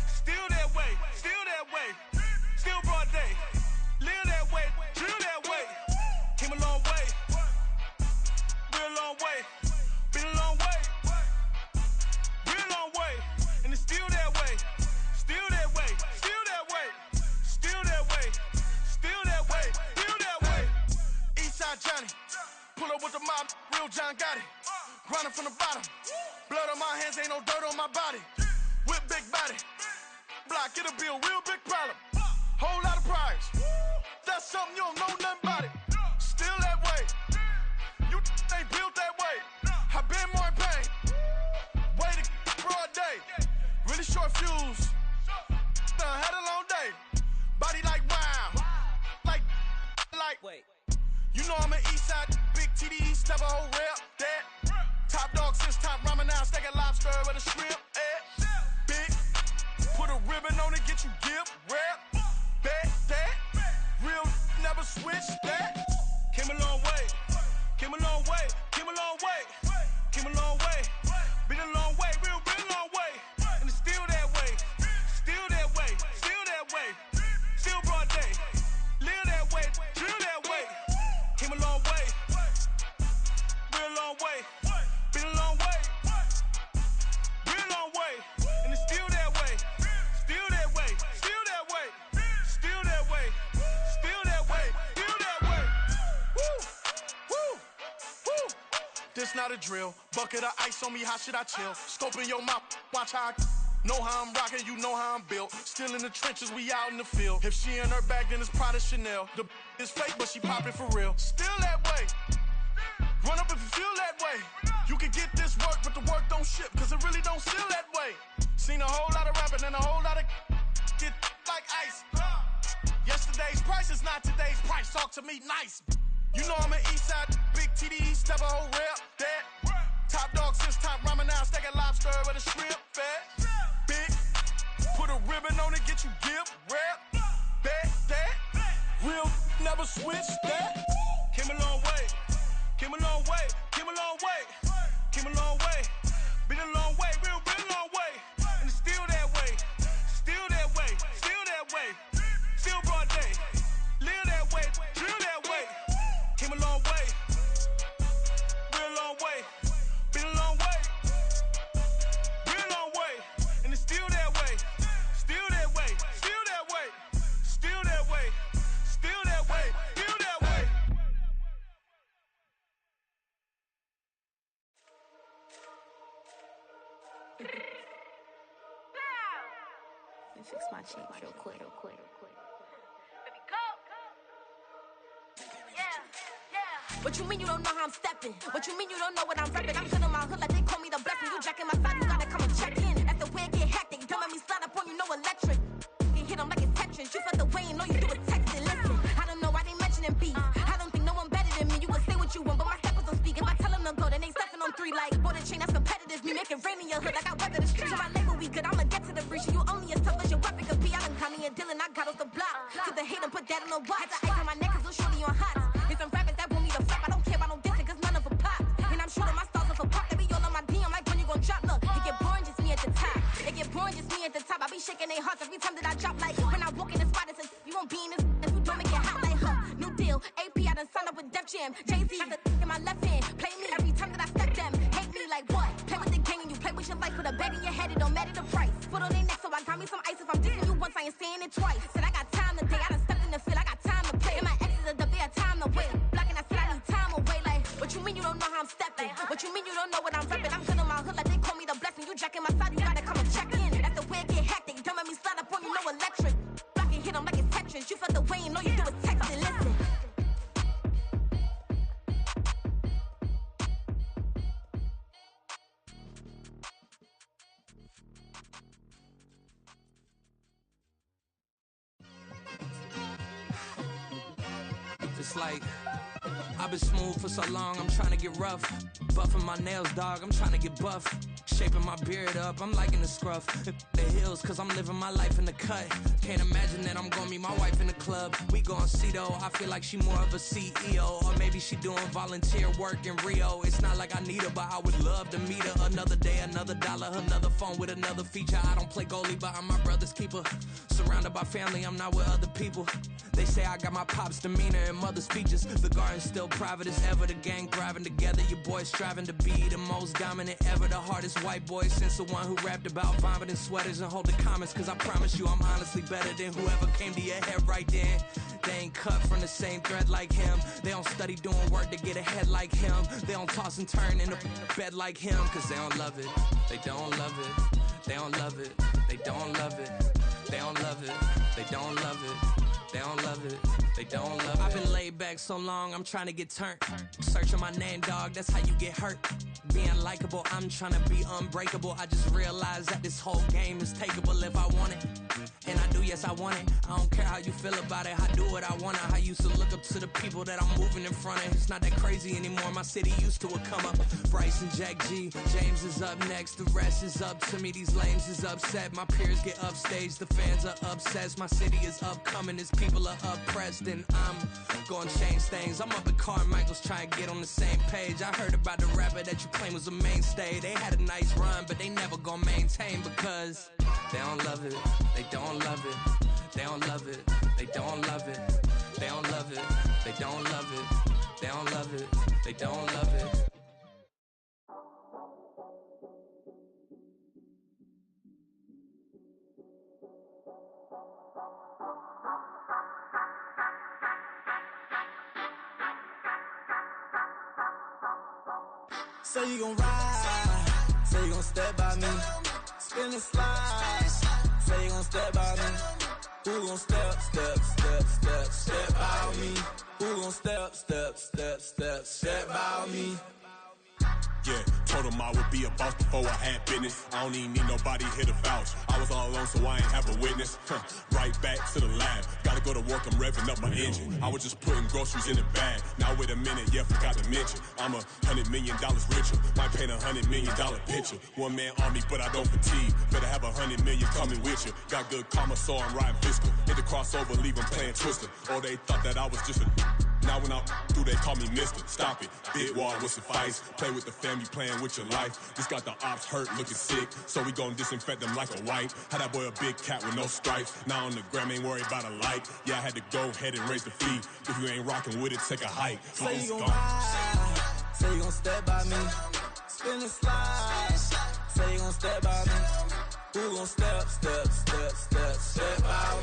still that way, still that way, still broad day, live that way, drill that way, came a long way, real long way, been a long way, real long way, and it's still that way, still that way, still that way, still that way, still that way, still that way. Eastside Johnny, pull up with the mob, real John got it. Grinding from the bottom, blood on my hands, ain't no dirt on my body. Whip big body, block, it'll be a real big problem. Whole lot of prize, that's something you don't know nothing about it. Still that way, you ain't built that way. I been more in pain, way to broad day. Really short fuse, done had a long day. Body like wow, like. Wait. You know I'm an Eastside, big TDE, step a whole rep, that. Top dog since top ramen now, steak a lobster with a shrimp, Big, put a ribbon on it, get you give, rep, bet, that. Real, never switch, that. Came a long way, came a long way, came a long way, came a long way. Been a long way, real long way. And it's still that way, still that way, still that way. Still broad day, live that way, drill that way. Came a long way, real long way, been a long way, real long way, and it's still that way, still that way, still that way, still that way, still that way, still that way. Woo, woo, woo. This not a drill, bucket of ice on me, how should I chill? Scope in your mouth, watch how I know how I'm rocking, you know how I'm built. Still in the trenches, we out in the field. If she in her bag, then it's Prada Chanel. The is fake, but she poppin' for real. Still that way. Run up if you feel that way. You can get this work, but the work don't ship, cause it really don't feel that way. Seen a whole lot of rapping and a whole lot of get like ice. Yesterday's price is not today's price. Talk to me nice. You know I'm an Eastside, big TDE, step a whole rep, that. Top dog since top ramen now, steak a lobster with a shrimp, fat. Big, put a ribbon on it, get you give, rep, bet, that. Real, never switch, that. Came a long way, came a long way, came a long way, came a long way. Been a long way, real long way. And it's still that way, still that way, still that way. Still broad day, live that way, drill that way. Came a long way, real long way. Been a long way, real long way. And it's still that way, still that way, still that way, still that way, still that way, still that way. Let me fix my cheeks real quick. What you mean you don't know how I'm stepping? What you mean you don't know what I'm repping? I'm good on my hood like they call me the blessing. You jacking my side, you gotta come and check in. That's the way it get hectic. Don't make me slide up on you, no electric. You hit them like it's Tetris. You felt the way and all you do is text it. Listen, I don't know why they mentioning beef. I don't think no one better than me. You can say what you want, but my steppers don't speak. If I tell them to go, then they stepping on 3 like. Bought a chain that's competitive. Me make it rain in your the hood like I weather the streets. My label we good, I'ma get to the breach. You only as tough as your weapon could be. I done caught me a Dylan, I got off the block. To the hate and put that on the watch. Had to ice on my neck cause little shorty on hot. Here's some rappers that want me to flop. I don't care about no dissing cause none of them pop. And I'm shooting my stars off a pop. They be all on my DM like when you gon' drop. Look, it get boring just me at the top. It get boring just me at the top. I be shaking their hearts every time that I drop. Like when I walk in the spot, it says you won't be in this. If you don't make it hot like her. New deal, AP, I done signed up with Def Jam. Jay-Z got the in my left hand. Play me every time that I step them. Hate me like what? Play with the gang and you play with your life. Put a bag in your head, it don't matter the price. Foot on their neck, so I got me some ice. If I'm dissing you once, I ain't saying it twice. Said I got time today, I done stepped in the field, I got time to play. And my exes are up there, time to wait. Blocking, I said I need time away. Like, what you mean you don't know how I'm stepping? What you mean you don't know what I'm repping? I'm good on my hood, like they call me the blessing. You jacking my side, you gotta come and check in. That's the way it get hectic. Don't make me slide up on you, no electric. Blocking, hit them like it's Tetris. You felt the way and all you do is text and listen. It's like, I've been smooth for so long, I'm trying to get rough. Buffing my nails, dog, I'm trying to get buff. Shaping my beard up, I'm liking the scruff. The hills, cause I'm living my life in the cut. Can't imagine that I'm gonna meet my wife in the club. We gon' see though, I feel like she more of a CEO. Or maybe she doing volunteer work in Rio. It's not like I need her, but I would love to meet her. Another day, another dollar, another phone with another feature. I don't play goalie, but I'm my brother's keeper. Surrounded by family, I'm not with other people. They say I got my pop's demeanor and mother's features. The garden's still private as ever. The gang thriving together. Your boys striving to be the most dominant ever. The hardest white boy since the one who rapped about vomiting sweaters and holding comments. Cause I promise you I'm honestly better than whoever came to your head right then. They ain't cut from the same thread like him. They don't study doing work to get ahead like him. They don't toss and turn in a bed like him. Cause they don't love it. They don't love it. They don't love it. They don't love it. They don't love it. They don't love it. They don't love it. They don't love it. I've been laid back so long, I'm trying to get turned. Searching my name, dog, that's how you get hurt. Being likable, I'm trying to be unbreakable. I just realized that this whole game is takeable if I want it. And I do, yes, I want it. I don't care how you feel about it. I do what I want. I used to look up to the people that I'm moving in front of. It's not that crazy anymore. My city used to a come up. Bryce and Jack G. James is up next. The rest is up to me. These lames is upset. My peers get upstage. The fans are obsessed. My city is upcoming. These people are oppressed. And I'm gonna change things. I'm up at Carmichael's trying to get on the same page. I heard about the rapper that you claim was a mainstay. They had a nice run, but they never gonna maintain because they don't love it. They don't love it. They don't love it. They don't love it. They don't love it. They don't love it. They don't love it. They don't love it. Say you gon' ride, say you gon' step by me, spin and slide, say you gon' step by me. Who gon' step by me? Who gon' step by me? Yeah, told him I would be a boss before I had business. I don't even need nobody here to vouch. I was all alone, so I ain't have a witness. Right back to the lab. Gotta go to work, I'm revving up my engine. I was just putting groceries in the bag. Now wait a minute, yeah, forgot to mention. I'm $100 million richer. Might paint $100 million picture. One man army, but I don't fatigue. Better have 100 million coming with you. Got good karma, so I'm riding fiscal. Hit the crossover, leave them playing Twister. Or they thought that I was just a... Now when I do, they call me Mister. Stop it. Big wall will suffice. Play with the family, playing with your life. Just got the ops hurt, looking sick. So we gon' disinfect them like a wipe. Had that boy a big cat with no stripes. Now on the gram, ain't worried about a like. Yeah, I had to go ahead and raise the fee. If you ain't rocking with it, take a hike. Say you gon' ride, say you gon' step by me, spin and slide, say you gon' step by me. Who gon' step by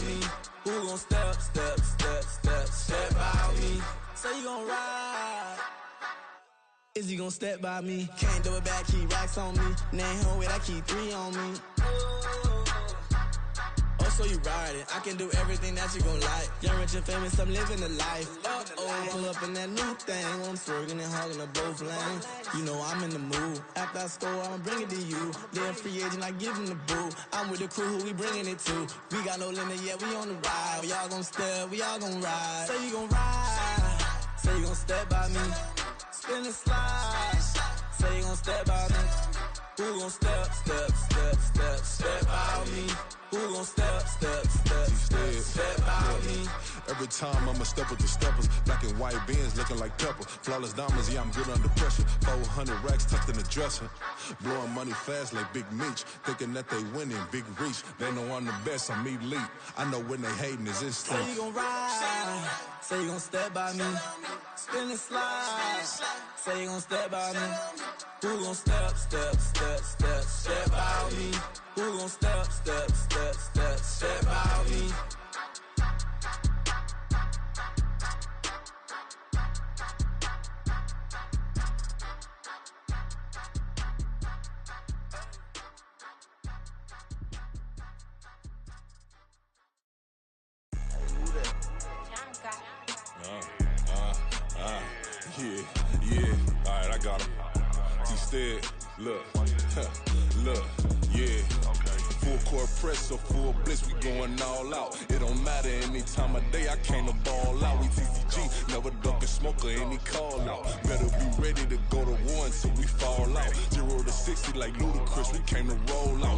me? Who gon' step by me? Say you gon' ride. Is he gon' step by me? Can't do it back, keep racks on me. Name home with I keep 3 on me. Oh, so you ride it. I can do everything that you gon' like. Young, rich, and famous, I'm living the life. Uh-oh, pull up in that new thing. I'm swerving and hogging up both lanes. You know I'm in the mood. After I score, I'ma bring it to you. They're a free agent, I give them the boo. I'm with the crew, who we bringing it to. We got no limit, yeah, we on the ride. We all gon' step, we all gon' ride. Say you gon' ride, say you gon' step by me. Spin and slide, say you gon' step by me. Who gon' step out me? Who gon' step out me? Every time I'ma step with the steppers. Black and white beans looking like pepper. Flawless diamonds, yeah, I'm good under pressure. 400 racks tucked in the dresser. Blowing money fast like Big Meech. Thinking that they winning, big reach. They know I'm the best, I'm elite. I know when they hating is instinct. Say you gon' ride, say you gon' step by me. Spin and slide, say you gon' step by me. Who gon' step out me? Who gon' step out me? Yeah, alright, I got him. Instead, look, yeah. Full court press or full blitz, we going all out. It don't matter any time of day, I came to ball out. We TCG, never duck a smoker, any call out. Better be ready to go to war until we fall out. 0 to 60 like Ludacris, we came to roll out.